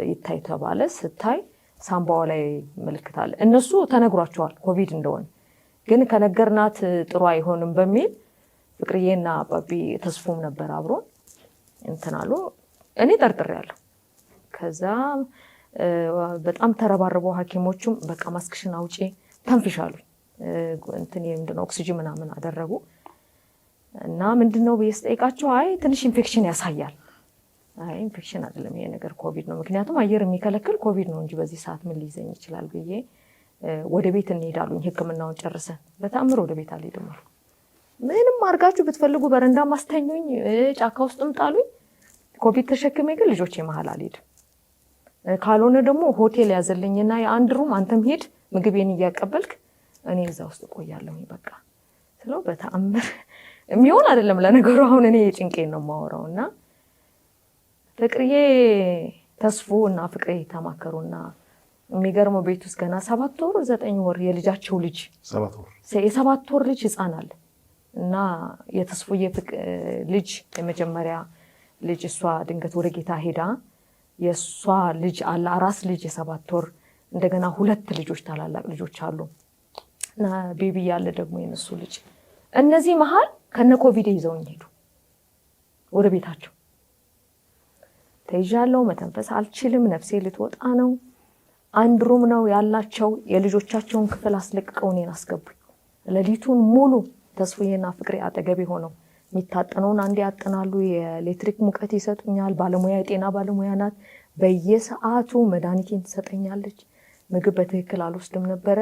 ይታይ ተባለ። ስታይ ሳምባዋ ላይ ምልክት አለ። እነሱ ተነግሯቸዋል ኮቪድ እንደሆነ፣ ግን ከነገርናት ጥሩ አይሆንም በሚል ፍቅርዬና አባቢ ተስፎም ነበር አብሮ እንትን አሉ። እኔ ጠርጥሬያለሁ። ከዛ በጣም ተረባርበው ሐኪሞቹም በቃ ማስክሽን አውጪ ተንፍሻሉ። እንትን ምንድነው ኦክሲጅን ምናምን አደረጉ እና ምንድነው ብዬ ስጠይቃቸው አይ ትንሽ ኢንፌክሽን ያሳያል። አይ ኢንፌክሽን አይደለም ይሄ ነገር ኮቪድ ነው፣ ምክንያቱም አየር የሚከለክል ኮቪድ ነው እንጂ በዚህ ሰዓት ምን ሊይዘኝ ይችላል ብዬ ወደ ቤት እንሄዳሉኝ። ሕክምናውን ጨርሰን በታምር ወደ ቤት አልሄድም አልኩ። ምንም አድርጋችሁ ብትፈልጉ በረንዳ ማስተኙኝ፣ ጫካ ውስጥም ጣሉኝ፣ ኮቪድ ተሸክሜ ግን ልጆቼ መሀል አልሄድም። ካልሆነ ደግሞ ሆቴል ያዘልኝና የአንድ ሩም አንተም ሄድ ምግቤን እያቀበልክ እኔ እዛ ውስጥ እቆያለሁኝ በቃ ስለው በተአምር የሚሆን አይደለም። ለነገሩ አሁን እኔ ጭንቄን ነው የማወራው። እና ፍቅርዬ ተስፉ እና ፍቅሬ ተማከሩና የሚገርመው ቤት ውስጥ ገና 7 ወር 9 ወር የልጃቸው ልጅ 7 ወር ልጅ ህፃን አለ እና የተስፉዬ ልጅ የመጀመሪያ ልጅ እሷ ድንገት ወደ ጌታ ሄዳ የእሷ ልጅ አለ አራስ ልጅ የ7 ወር እንደገና 2 ልጆች ታላላቅ ልጆች አሉ እና ቤቢ ያለ ደግሞ የነሱ ልጅ። እነዚህ መሃል ከነ ኮቪድ ይዘውኝ ሄዱ ወደ ቤታቸው። ተይዣለሁ፣ መተንፈስ አልችልም፣ ነፍሴ ልትወጣ ነው። አንድ ሩም ነው ያላቸው። የልጆቻቸውን ክፍል አስለቅቀው እኔን አስገቡኝ። ሌሊቱን ሙሉ ተስፉዬና ፍቅሬ አጠገቤ ሆነው የሚታጠነውን አንዴ ያጠናሉ፣ የኤሌክትሪክ ሙቀት ይሰጡኛል። ባለሙያ የጤና ባለሙያ ናት። በየሰዓቱ መድኃኒቴን ትሰጠኛለች። ምግብ በትክክል አልወስድም ነበረ።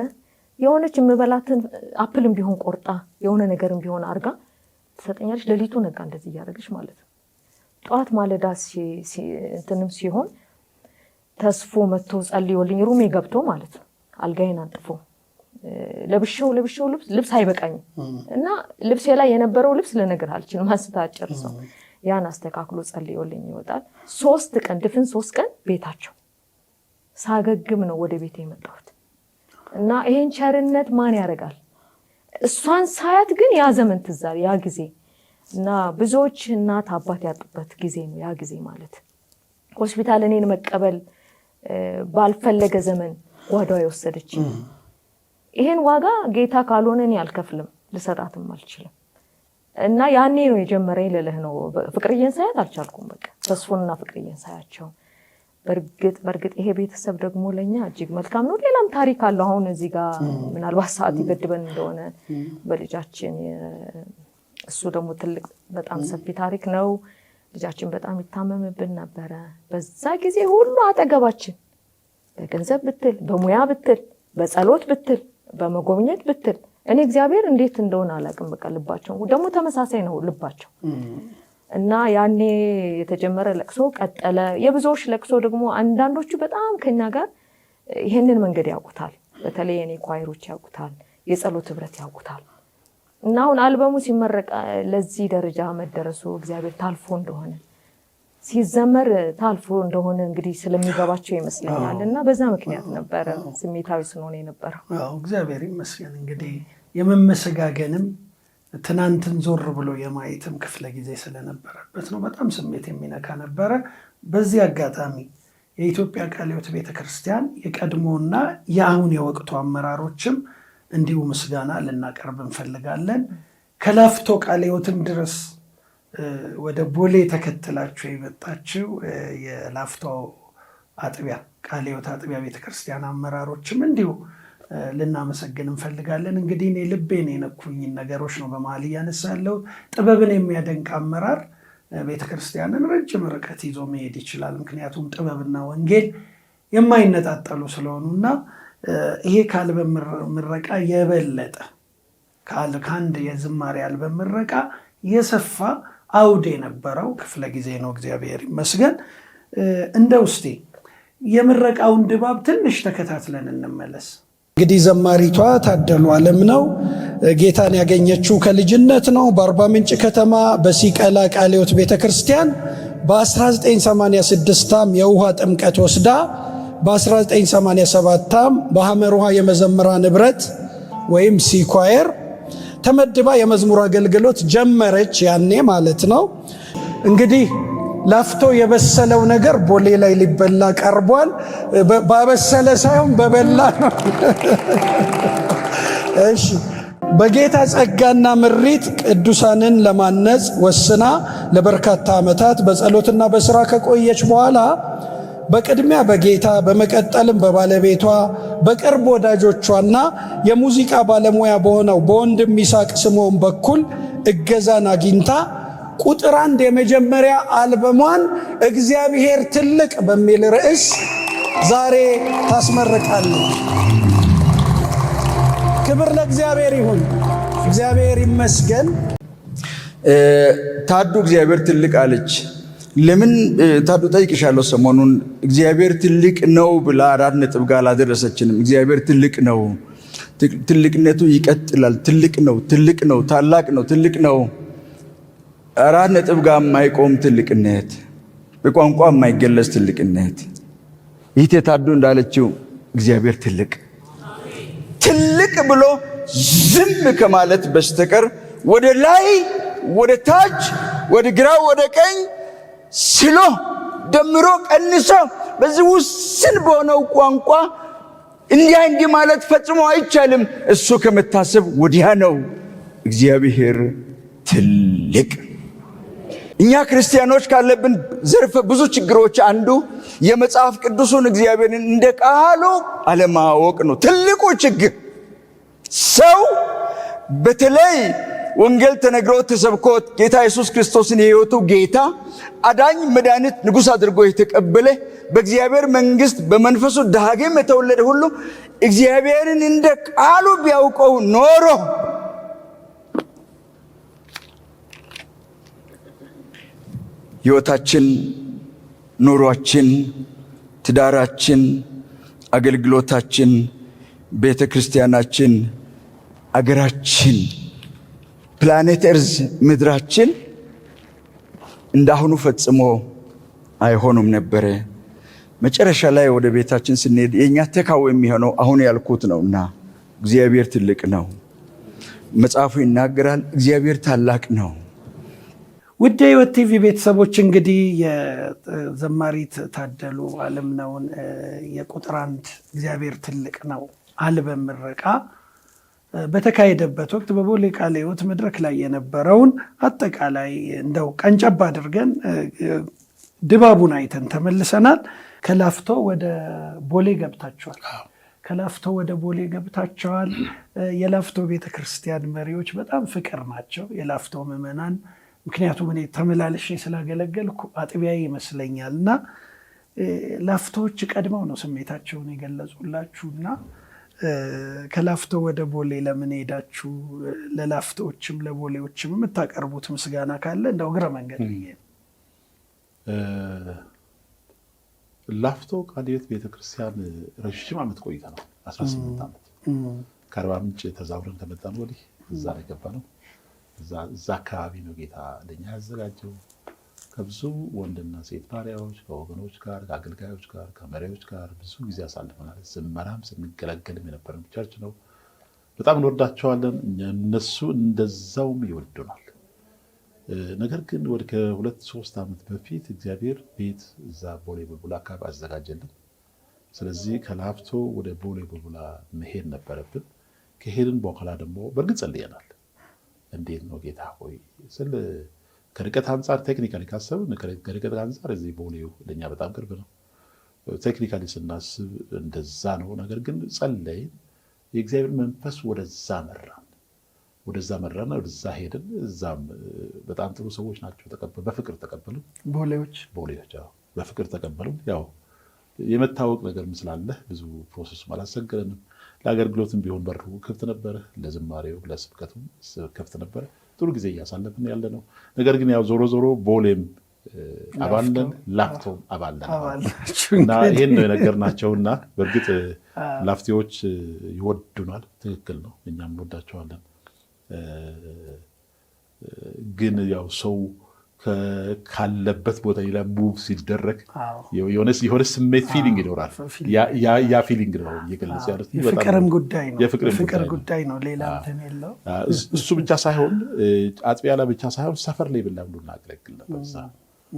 የሆነች የምበላትን አፕልም ቢሆን ቆርጣ የሆነ ነገርም ቢሆን አርጋ ትሰጠኛለች። ሌሊቱ ነጋ እንደዚህ እያደረገች ማለት ነው። ጠዋት ማለዳ እንትንም ሲሆን ተስፎ መጥቶ ጸልዮልኝ ሩሜ ገብቶ ማለት ነው አልጋዬን አንጥፎ ለብሼው ልብስ አይበቃኝም እና ልብሴ ላይ የነበረው ልብስ ልነግርህ አልችልም። አንስታ አጨርሰው ያን አስተካክሎ ጸልዮልኝ ይወጣል። 3 ቀን ድፍን 3 ቀን ቤታቸው ሳገግም ነው ወደ ቤት የመጣሁት። እና ይሄን ቸርነት ማን ያደርጋል? እሷን ሳያት ግን ያ ዘመን ትዝ አለ ያ ጊዜ። እና ብዙዎች እናት አባት ያጡበት ጊዜ ነው ያ ጊዜ ማለት። ሆስፒታል እኔን መቀበል ባልፈለገ ዘመን ጓዳዋ የወሰደች። ይሄን ዋጋ ጌታ ካልሆነ እኔ አልከፍልም፣ ልሰጣትም አልችልም። እና ያኔ ነው የጀመረኝ ልልህ ነው። ፍቅርዬን ሳያት አልቻልኩም። በቃ ተስፉንና ፍቅርዬን ሳያቸው በርግጥ ይሄ ቤተሰብ ደግሞ ለኛ እጅግ መልካም ነው። ሌላም ታሪክ አለው። አሁን እዚህ ጋር ምናልባት ሰዓት ይገድበን እንደሆነ በልጃችን እሱ ደግሞ ትልቅ በጣም ሰፊ ታሪክ ነው። ልጃችን በጣም ይታመምብን ነበረ። በዛ ጊዜ ሁሉ አጠገባችን በገንዘብ ብትል፣ በሙያ ብትል፣ በጸሎት ብትል፣ በመጎብኘት ብትል እኔ እግዚአብሔር እንዴት እንደሆነ አላውቅም። በቃ ልባቸው ደግሞ ተመሳሳይ ነው ልባቸው። እና ያኔ የተጀመረ ለቅሶ ቀጠለ። የብዙዎች ለቅሶ ደግሞ አንዳንዶቹ በጣም ከኛ ጋር ይሄንን መንገድ ያውቁታል። በተለይ የኔ ኳይሮች ያውቁታል፣ የጸሎት ህብረት ያውቁታል። እና አሁን አልበሙ ሲመረቅ ለዚህ ደረጃ መደረሱ እግዚአብሔር ታልፎ እንደሆነ ሲዘመር ታልፎ እንደሆነ እንግዲህ ስለሚገባቸው ይመስለኛል። እና በዛ ምክንያት ነበረ ስሜታዊ ስለሆነ የነበረው። እግዚአብሔር ይመስገን። እንግዲህ የመመሰጋገንም ትናንትን ዞር ብሎ የማየትም ክፍለ ጊዜ ስለነበረበት ነው። በጣም ስሜት የሚነካ ነበረ። በዚህ አጋጣሚ የኢትዮጵያ ቃለ ሕይወት ቤተክርስቲያን የቀድሞና የአሁን የወቅቱ አመራሮችም እንዲሁ ምስጋና ልናቀርብ እንፈልጋለን። ከላፍቶ ቃለ ሕይወትም ድረስ ወደ ቦሌ ተከትላችሁ የመጣችው የላፍቶ አጥቢያ ቃለ ሕይወት አጥቢያ ቤተክርስቲያን አመራሮችም እንዲሁ ልናመሰግን እንፈልጋለን። እንግዲህ እኔ ልቤን የነኩኝ ነገሮች ነው በመሀል እያነሳ ያለው። ጥበብን የሚያደንቅ አመራር ቤተክርስቲያንን ረጅም ርቀት ይዞ መሄድ ይችላል። ምክንያቱም ጥበብና ወንጌል የማይነጣጠሉ ስለሆኑና ይሄ ከአልበም ምረቃ የበለጠ ከአንድ የዝማሬ አልበም ምረቃ የሰፋ አውድ የነበረው ክፍለ ጊዜ ነው። እግዚአብሔር ይመስገን። እንደ ውስጤ የምረቃውን ድባብ ትንሽ ተከታትለን እንመለስ። እንግዲህ ዘማሪቷ ታደሉ ዓለም ነው። ጌታን ያገኘችው ከልጅነት ነው። በአርባ ምንጭ ከተማ በሲቀላ ቃለ ሕይወት ቤተክርስቲያን በ1986 የውሃ ጥምቀት ወስዳ በ1987 በሐመር ውሃ የመዘምራን ኅብረት ወይም ሲኳየር ተመድባ የመዝሙር አገልግሎት ጀመረች። ያኔ ማለት ነው። እንግዲህ ላፍቶ የበሰለው ነገር ቦሌ ላይ ሊበላ ቀርቧል። ባበሰለ ሳይሆን በበላ ነው። እሺ፣ በጌታ ጸጋና ምሪት ቅዱሳንን ለማነጽ ወስና ለበርካታ ዓመታት በጸሎትና በሥራ ከቆየች በኋላ በቅድሚያ በጌታ በመቀጠልም በባለቤቷ በቅርብ ወዳጆቿና የሙዚቃ ባለሙያ በሆነው በወንድም ይስሐቅ ስምዖን በኩል እገዛን አግኝታ ቁጥር 1 የመጀመሪያ አልበሟን እግዚአብሔር ትልቅ በሚል ርዕስ ዛሬ ታስመርቃለች። ክብር ለእግዚአብሔር ይሁን። እግዚአብሔር ይመስገን። ታዱ እግዚአብሔር ትልቅ አለች። ለምን ታዱ ጠይቅሻለሁ። ሰሞኑን እግዚአብሔር ትልቅ ነው ብላ 4 ነጥብ ጋር አላደረሰችንም። እግዚአብሔር ትልቅ ነው፣ ትልቅነቱ ይቀጥላል። ትልቅ ነው፣ ትልቅ ነው፣ ታላቅ ነው፣ ትልቅ ነው። 4 ነጥብ ጋር የማይቆም ትልቅነት፣ በቋንቋ የማይገለጽ ትልቅነት። ይህ ታዱ እንዳለችው እግዚአብሔር ትልቅ ትልቅ ብሎ ዝም ከማለት በስተቀር ወደ ላይ ወደ ታች ወደ ግራ ወደ ቀኝ ስሎ ደምሮ ቀንሶ በዚህ ውስን በሆነው ቋንቋ እንዲህ ማለት ፈጽሞ አይቻልም። እሱ ከመታሰብ ወዲያ ነው። እግዚአብሔር ትልቅ። እኛ ክርስቲያኖች ካለብን ዘርፈ ብዙ ችግሮች አንዱ የመጽሐፍ ቅዱሱን እግዚአብሔርን እንደ ቃሉ አለማወቅ ነው ትልቁ ችግር። ሰው በተለይ ወንጌል ተነግሮ ተሰብኮት ጌታ ኢየሱስ ክርስቶስን የሕይወቱ ጌታ አዳኝ መድኃኒት ንጉሥ አድርጎ የተቀበለ በእግዚአብሔር መንግሥት በመንፈሱ ዳግም የተወለደ ሁሉ እግዚአብሔርን እንደ ቃሉ ቢያውቀው ኖሮ ሕይወታችን፣ ኑሯችን፣ ትዳራችን፣ አገልግሎታችን፣ ቤተ ክርስቲያናችን፣ አገራችን፣ ፕላኔት እርዝ ምድራችን እንዳሁኑ ፈጽሞ አይሆኑም ነበረ። መጨረሻ ላይ ወደ ቤታችን ስንሄድ የኛ ተካው የሚሆነው አሁን ያልኩት ነውና እግዚአብሔር ትልቅ ነው። መጽሐፉ ይናገራል፣ እግዚአብሔር ታላቅ ነው። ውድ የሕይወት ቲቪ ቤተሰቦች እንግዲህ የዘማሪት ታደሉ ዓለምነውን የቁጥር 1 እግዚአብሔር ትልቅ ነው አልበም ምረቃ በተካሄደበት ወቅት በቦሌ ቃለ ሕይወት መድረክ ላይ የነበረውን አጠቃላይ እንደው ቀንጨብ አድርገን ድባቡን አይተን ተመልሰናል። ከላፍቶ ወደ ቦሌ ገብታችኋል። ከላፍቶ ወደ ቦሌ ገብታችኋል። የላፍቶ ቤተክርስቲያን መሪዎች በጣም ፍቅር ናቸው። የላፍቶ ምዕመናን ምክንያቱም እኔ ተመላልሼ ስላገለገልኩ አጥቢያ ይመስለኛል እና ላፍቶዎች ቀድመው ነው ስሜታቸውን የገለጹላችሁና ከላፍቶ ወደ ቦሌ ለምን ሄዳችሁ? ለላፍቶዎችም ለቦሌዎችም የምታቀርቡት ምስጋና ካለ እንደው እግረ መንገድ ብዬ ነው። ላፍቶ ቃለ ሕይወት ቤተክርስቲያን ረዥም ዓመት ቆይታ ነው። 18 ዓመት ከአርባ ምንጭ ተዛውረን ከመጣን ወዲህ እዛ ነው የገባነው። እዛ አካባቢ ነው ጌታ ለኛ ያዘጋጀው። ከብዙ ወንድና ሴት ባሪያዎች፣ ከወገኖች ጋር፣ ከአገልጋዮች ጋር፣ ከመሪዎች ጋር ብዙ ጊዜ አሳልፈናል። ስንመራም ስንገለገልም የነበረን ቸርች ነው። በጣም እንወዳቸዋለን። እነሱ እንደዛውም ይወዱናል። ነገር ግን ወደ ከ2-3 ዓመት በፊት እግዚአብሔር ቤት እዛ ቦሌ ቡልቡላ አካባቢ አዘጋጀልን። ስለዚህ ከላፍቶ ወደ ቦሌ ቡልቡላ መሄድ ነበረብን። ከሄድን በኋላ ደግሞ በእርግጥ ጸልየናል። እንዴት ነው ጌታ ሆይ ስል ከርቀት አንጻር ቴክኒካሊ ካሰብን ከርቀት አንጻር እዚህ ቦሌው ለኛ በጣም ቅርብ ነው። ቴክኒካሊ ስናስብ እንደዛ ነው። ነገር ግን ጸለይን። የእግዚአብሔር መንፈስ ወደዛ መራና ወደዛ ሄድን። እዛም በጣም ጥሩ ሰዎች ናቸው። በፍቅር ተቀበሉ። ቦሌዎች በፍቅር ተቀበሉ። ያው የመታወቅ ነገር ስላለ ብዙ ፕሮሰስ አላስቸገረንም። ለአገልግሎትም ቢሆን በሩ ክፍት ነበረ። ለዝማሬው ለስብከቱም ክፍት ነበረ። ጥሩ ጊዜ እያሳለፍን ያለ ነው። ነገር ግን ያው ዞሮ ዞሮ ቦሌም አባለን ላፍቶም አባለን እና ይሄን ነው የነገርናቸውና በእርግጥ ላፍቴዎች ይወዱናል። ትክክል ነው። እኛም እንወዳቸዋለን። ግን ያው ሰው ካለበት ቦታ ሌላ ሙቭ ሲደረግ የሆነ ስሜት ፊሊንግ ይኖራል። ያ ፊሊንግ ነው እየገለጸ ያሉት። የፍቅር ጉዳይ ነው። ሌላ እንትን የለው። እሱ ብቻ ሳይሆን አጥቢያ ላይ ብቻ ሳይሆን ሰፈር ላይ ብላ ብሎ እናገለግል ነበር።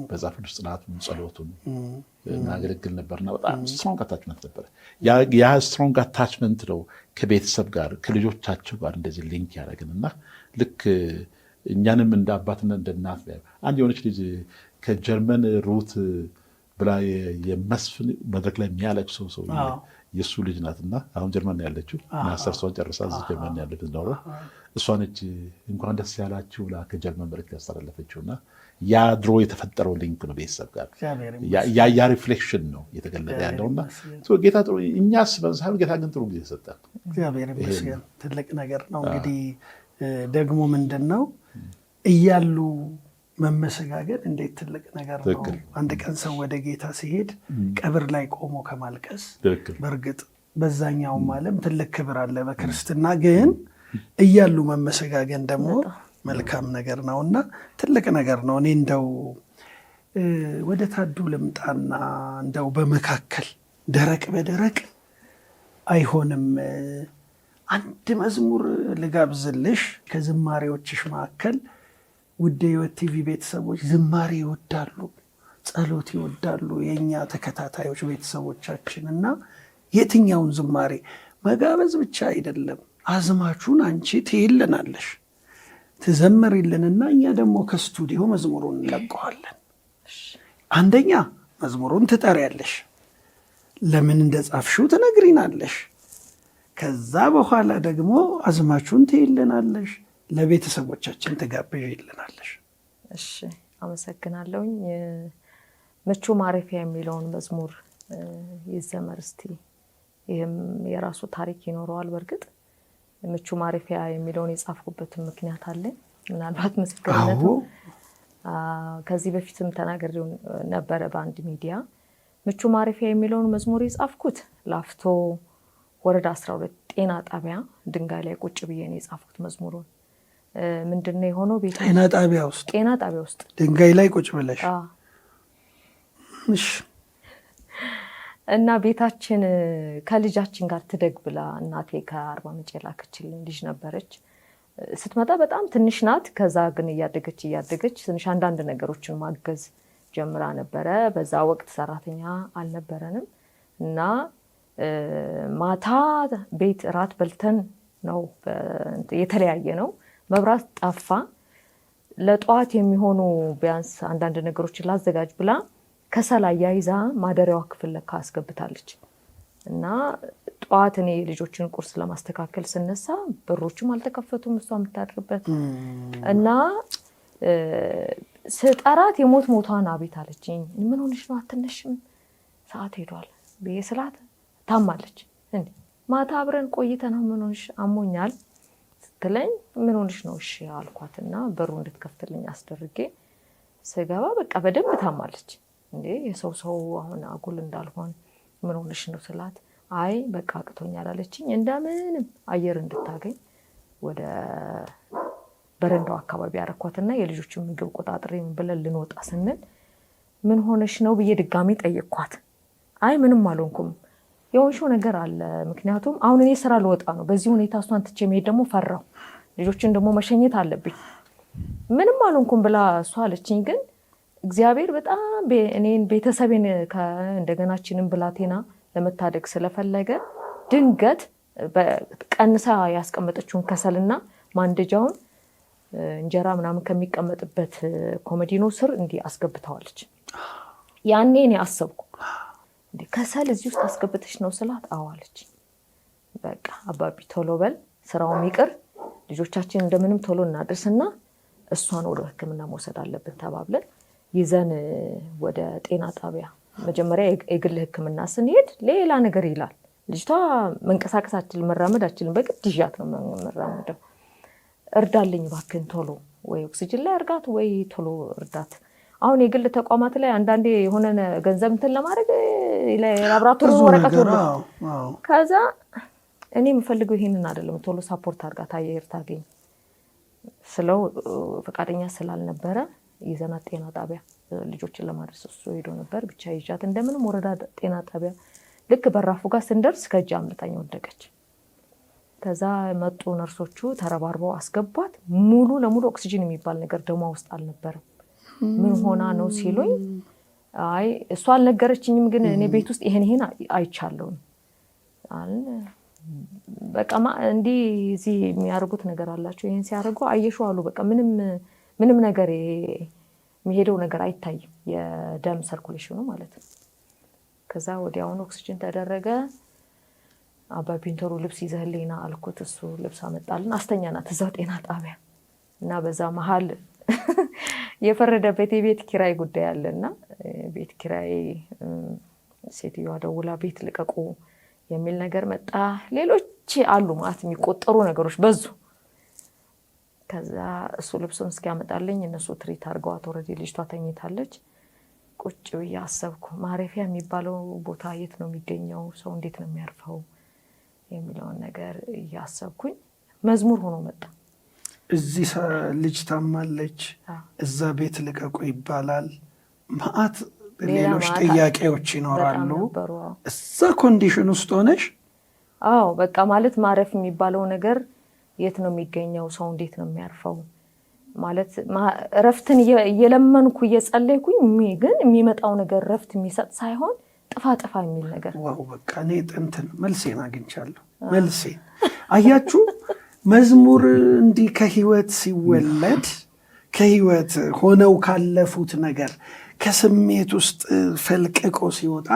በዛፍ ቅዱስ ጥናቱን ጸሎቱን እናገለግል ነበርና በጣም ስትሮንግ አታችመንት ነበረ። ያ ስትሮንግ አታችመንት ነው ከቤተሰብ ጋር ከልጆቻቸው ጋር እንደዚህ ሊንክ ያደረግንና ልክ እኛንም እንደ አባትና እንደ እናት አንድ የሆነች ልጅ ከጀርመን ሩት ብላ የመስፍን መድረክ ላይ የሚያለቅሰው ሰው የእሱ ልጅ ናትና አሁን ጀርመን ያለችው ማስተርሷን ጨርሳ እዚህ ጀርመን ያለች ነው። እሷ ነች እንኳን ደስ ያላችሁ ብላ ከጀርመን መልዕክት ያስተላለፈችውና ያ ድሮ የተፈጠረው ሊንክ ነው ቤተሰብ ጋር ያ ሪፍሌክሽን ነው የተገለጠ ያለውና ጌታ ጥሩ እኛ አስበን ሳይሆን ጌታ ግን ጥሩ ጊዜ ሰጠን። እግዚአብሔር ይመስገን። ትልቅ ነገር ነው። እንግዲህ ደግሞ ምንድን ነው እያሉ መመሰጋገን እንዴት ትልቅ ነገር ነው። አንድ ቀን ሰው ወደ ጌታ ሲሄድ ቀብር ላይ ቆሞ ከማልቀስ በእርግጥ በዛኛውም ዓለም ትልቅ ክብር አለ። በክርስትና ግን እያሉ መመሰጋገን ደግሞ መልካም ነገር ነውና ትልቅ ነገር ነው። እኔ እንደው ወደ ታዱ ልምጣና እንደው በመካከል ደረቅ በደረቅ አይሆንም አንድ መዝሙር ልጋብዝልሽ ከዝማሬዎችሽ መካከል። ውድ የሕይወት ቲቪ ቤተሰቦች ዝማሬ ይወዳሉ፣ ጸሎት ይወዳሉ የእኛ ተከታታዮች ቤተሰቦቻችን እና የትኛውን ዝማሬ መጋበዝ ብቻ አይደለም፣ አዝማቹን አንቺ ትይልናለሽ ትዘምሪልንና እኛ ደግሞ ከስቱዲዮ መዝሙሩን እንለቀዋለን። አንደኛ መዝሙሩን ትጠሪያለሽ፣ ለምን እንደጻፍሽው ትነግሪናለሽ። ከዛ በኋላ ደግሞ አዝማቹን ትይልናለሽ፣ ለቤተሰቦቻችን ትጋብዥልናለሽ። እሺ፣ አመሰግናለሁኝ። ምቹ ማረፊያ የሚለውን መዝሙር ይዘመር እስቲ። ይህም የራሱ ታሪክ ይኖረዋል። በእርግጥ ምቹ ማረፊያ የሚለውን የጻፍኩበትን ምክንያት አለኝ። ምናልባት ምስክርነቱ ከዚህ በፊትም ተናግሬው ነበረ በአንድ ሚዲያ። ምቹ ማረፊያ የሚለውን መዝሙር የጻፍኩት ላፍቶ ወረዳ 12 ጤና ጣቢያ ድንጋይ ላይ ቁጭ ብዬ ነው የጻፍኩት መዝሙሩን። ምንድነው የሆነው? ጤና ጣቢያ ውስጥ ድንጋይ ላይ ቁጭ ብለሽ እና ቤታችን ከልጃችን ጋር ትደግ ብላ እናቴ ከአርባ ምንጭ የላከችልኝ ልጅ ነበረች። ስትመጣ በጣም ትንሽ ናት። ከዛ ግን እያደገች ትንሽ አንዳንድ ነገሮችን ማገዝ ጀምራ ነበረ። በዛ ወቅት ሰራተኛ አልነበረንም እና ማታ ቤት ራት በልተን ነው የተለያየ ነው። መብራት ጠፋ። ለጠዋት የሚሆኑ ቢያንስ አንዳንድ ነገሮችን ላዘጋጅ ብላ ከሰል አያይዛ ማደሪያዋ ክፍል ለካ አስገብታለች እና ጠዋት እኔ የልጆችን ቁርስ ለማስተካከል ስነሳ በሮችም አልተከፈቱም እሷ የምታድርበት እና ስጠራት የሞት ሞቷን አቤት አለችኝ። ምን ሆነሽ ነው አትነሽም? ሰዓት ሄዷል ብዬ ስላት ታማለች። እንዴ ማታ አብረን ቆይተን ነው ምን ሆነሽ? አሞኛል ስትለኝ ምን ሆነሽ ነው? እሺ አልኳትና በሩ እንድትከፍትልኝ አስደርጌ ስገባ በቃ በደንብ ታማለች። እንዴ የሰው አሁን አጉል እንዳልሆን ምን ሆነሽ ነው ስላት አይ በቃ አቅቶኛል አለችኝ። እንደምንም አየር እንድታገኝ ወደ በረንዳው አካባቢ ያረኳትና የልጆችን ምግብ ቆጣጥሬ ምን ብለን ልንወጣ ስንል ምን ሆነሽ ነው ብዬ ድጋሚ ጠየቅኳት። አይ ምንም አልሆንኩም የሆንሽው ነገር አለ። ምክንያቱም አሁን እኔ ስራ ልወጣ ነው። በዚህ ሁኔታ እሷን ትቼ መሄድ ደግሞ ፈራው። ልጆችን ደግሞ መሸኘት አለብኝ። ምንም አልሆንኩም ብላ እሷ አለችኝ። ግን እግዚአብሔር በጣም እኔን ቤተሰቤን እንደገናችንን ብላቴና ለመታደግ ስለፈለገ ድንገት ቀንሳ ያስቀመጠችውን ከሰልና ማንደጃውን እንጀራ ምናምን ከሚቀመጥበት ኮመዲኖ ስር እንዲህ አስገብተዋለች። ያኔ እኔ አሰብኩ እንዴ ከሰል እዚህ ውስጥ አስገብተሽ ነው ስላት አዋለች። በቃ አባቢ ቶሎ በል ስራውም ይቅር ልጆቻችን እንደምንም ቶሎ እናድርስና እሷን ወደ ሕክምና መውሰድ አለብን ተባብለን ይዘን ወደ ጤና ጣቢያ መጀመሪያ የግል ሕክምና ስንሄድ ሌላ ነገር ይላል። ልጅቷ መንቀሳቀስ አትችልም፣ መራመድ አትችልም። በግድ ይዣት ነው መራመደው። እርዳልኝ እባክህን ቶሎ ወይ ኦክሲጅን ላይ እርጋት ወይ ቶሎ እርዳት። አሁን የግል ተቋማት ላይ አንዳንዴ የሆነ ገንዘብ እንትን ለማድረግ ላብራቶሪ ወረቀት ሁሉ ከዛ እኔ የምፈልገው ይሄንን አይደለም፣ ቶሎ ሳፖርት አድርጋት አየር ታገኝ ስለው ፈቃደኛ ስላልነበረ ይዘናት ጤና ጣቢያ ልጆችን ለማድረስ እሱ ሄዶ ነበር። ብቻ ይዣት እንደምንም ወረዳ ጤና ጣቢያ ልክ በራፉ ጋር ስንደርስ ከእጅ አምልጣኝ ወደቀች። ከዛ መጡ ነርሶቹ ተረባርበው አስገቧት። ሙሉ ለሙሉ ኦክሲጅን የሚባል ነገር ደሟ ውስጥ አልነበረም። ምን ሆና ነው ሲሉኝ አይ እሷ አልነገረችኝም፣ ግን እኔ ቤት ውስጥ ይሄን አይቻለሁ አለ። በቃ እንዲህ እዚህ የሚያርጉት ነገር አላቸው። ይሄን ሲያርጉ አየሽው አሉ። በቃ ምንም ነገር የሚሄደው ነገር አይታይም፣ የደም ሰርኩሌሽኑ ማለት ነው። ከዛ ወዲያውኑ ኦክሲጅን ተደረገ። አባቢን ቶሎ ልብስ ይዘህልኝና አልኩት። እሱ ልብስ አመጣልን፣ አስተኛናት እዛ ጤና ጣቢያ እና በዛ መሀል የፈረደበት የቤት ኪራይ ጉዳይ አለና ቤት ኪራይ ሴትዮዋ ደውላ ቤት ልቀቁ የሚል ነገር መጣ። ሌሎች አሉ ማለት የሚቆጠሩ ነገሮች በዙ። ከዛ እሱ ልብሱን እስኪያመጣልኝ እነሱ ትሪት አድርገዋት ኦልሬዲ ልጅቷ ተኝታለች። ቁጭ ብዬ አሰብኩ። ማረፊያ የሚባለው ቦታ የት ነው የሚገኘው? ሰው እንዴት ነው የሚያርፈው የሚለውን ነገር እያሰብኩኝ መዝሙር ሆኖ መጣ። እዚህ ልጅ ታማለች፣ እዛ ቤት ልቀቁ ይባላል። ማአት ሌሎች ጥያቄዎች ይኖራሉ። እዛ ኮንዲሽን ውስጥ ሆነሽ አዎ በቃ ማለት ማረፍ የሚባለው ነገር የት ነው የሚገኘው? ሰው እንዴት ነው የሚያርፈው? ማለት ረፍትን እየለመንኩ እየጸለይኩኝ ግን የሚመጣው ነገር ረፍት የሚሰጥ ሳይሆን ጥፋ የሚል ነገር። ዋው በቃ እኔ እንትን መልሴን አግኝቻለሁ። መልሴን አያችሁ። መዝሙር እንዲህ ከህይወት ሲወለድ ከህይወት ሆነው ካለፉት ነገር ከስሜት ውስጥ ፈልቅቆ ሲወጣ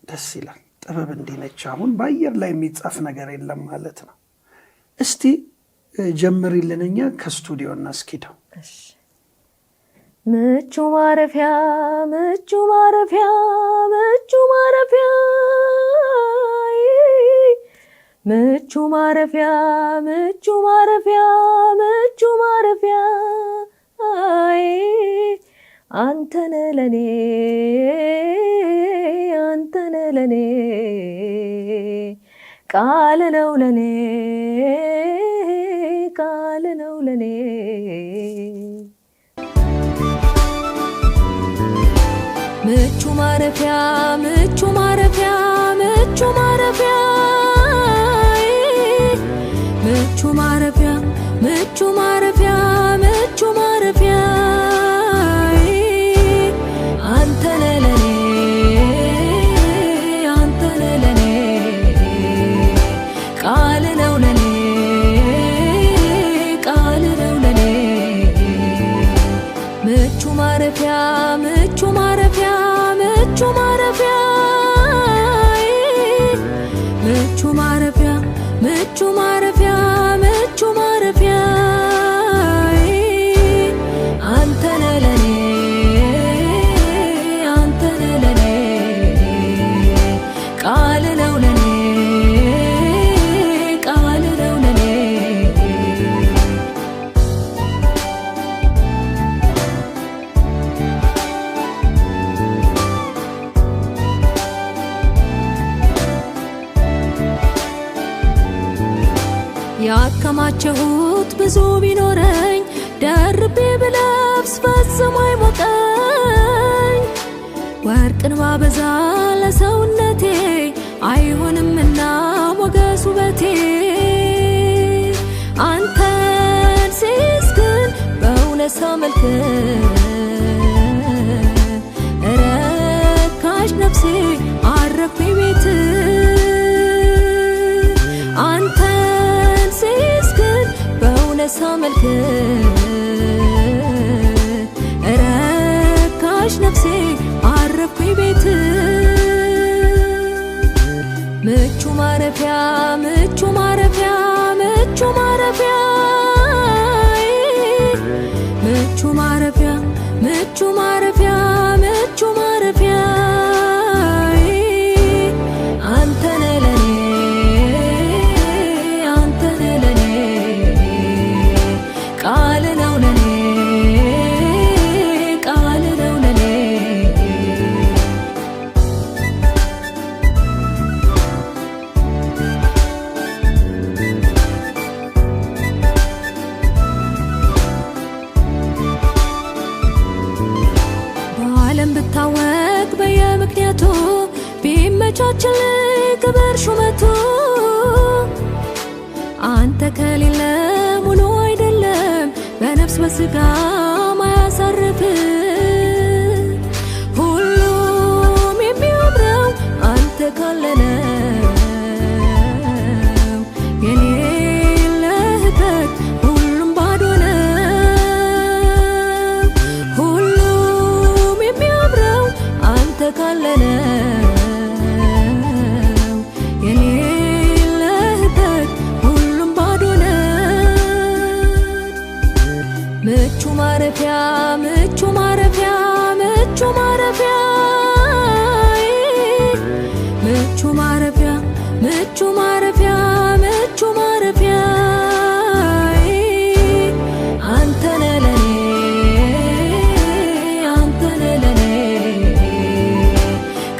ደስ ይላል። ጥበብ እንዲህ ነች። አሁን በአየር ላይ የሚጻፍ ነገር የለም ማለት ነው። እስቲ ጀምሪልንኛ ከስቱዲዮ እናስኪደው። ምቹ ማረፊያ ምቹ ማረፊያ ምቹ ማረፊያ ምቹ ማረፊያ ምቹ ማረፊያ ምቹ ማረፊያ አንተነ ለኔ አንተነ ለኔ ቃል ነው ለኔ ቃል ነው ለኔ ምቹ ማረፊያ ምቹ ማረፊያ ምቹ ማረፊያ ምቹ ማረፊያ ምቹ ማረፊያ ምቹ ማረፊያ አንተነ ለኔ አንተነ ለኔ ቃል ነው ለኔ ቃል ነው ለኔ ምቹ ማረፊያ ምቹ ማረፊያ ምቹ ማረፊያ ምቹ ማረፊያ ምቹ ማረፊያ ምቹ ማረፊያ አንተነ ለኔ አንተነ ለኔ ቃል ነው ለኔ ቃል ነው ለኔ ያከማቸሁት ብዙ ቢኖረኝ ደርቤ ብለብስ ፈጽሞ አይሞቀኝ ወርቅ ቅን ባበዛ ለሰውነቴ አይሆንምና ሞገስ ውበቴ አንተን ሲይዝ ግን በእውነት ሳመልክ ረካች ነፍሴ አረፍኩኝ ቤት አንተን ሲይዝ ግን በእውነት ሳመልክ ረካች ነፍሴ አረፍኩኝ ቤት ምቹ ማረፊያ ምቹ ማረፊያ ምቹ ማረፊያ ምቹ ማረፊያ ምቹ ማረፊያ ምቹ ማረፊያ አንተ ነህ ለኔ አንተ ነህ ለኔ ቃል ነው ለኔ ቃል ነው ለኔ ብታወቅ በየምክንያቱ ቢመቻችል ክብር ሹመቱ አንተ ከሌለ ሙሉ አይደለም በነፍስ በስጋ ማያሳርፍ ሁሉም የሚያምረው አንተ ካለነ የሌለህበት ሁሉም ባዶ ነው ካለነው የሌለህበት ሁሉም ባዶ ነው ምቹ ማረፊያ ምቹ ማረፊያ ምቹ ማረፊያ ምቹ ማረፊያ ምቹ ማረፊያ ምቹ ማረፊያ አንተ ነህ ለኔ አንተ ነህ ለኔ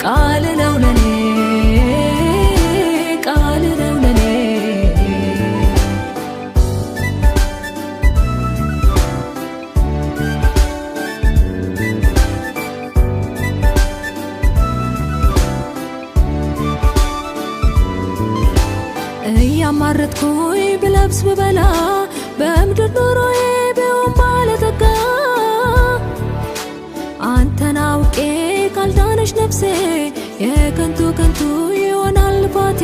ቃል ነው ለኔ ቃል ነው ለኔ እያማረጥኩኝ ብለብስ ብበላ በምድር ኑሮዬ ቢሆን ባለጠጋ አንተን አውቄ ካልዳነች ነፍሴ የከንቱ ከንቱ ይሆናል ልፋቴ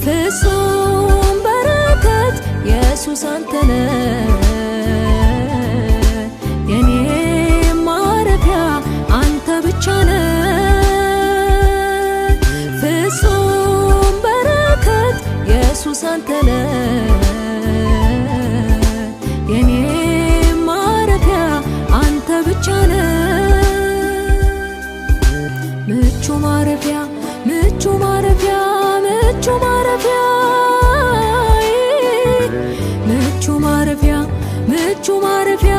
ፍጹም በረከት ኢየሱስ አንተ ነህ የኔ ማረፊያ አንተ ብቻ ነህ ፍጹም በረከት ኢየሱስ አንተ ነህ የኔ ማረፊያ አንተ ብቻ ነህ ምቹ ማረፊያ ምቹ ማረፊያ ምቹ ማረፊያ ምቹ ማረፊያ ምቹ ማረፊያ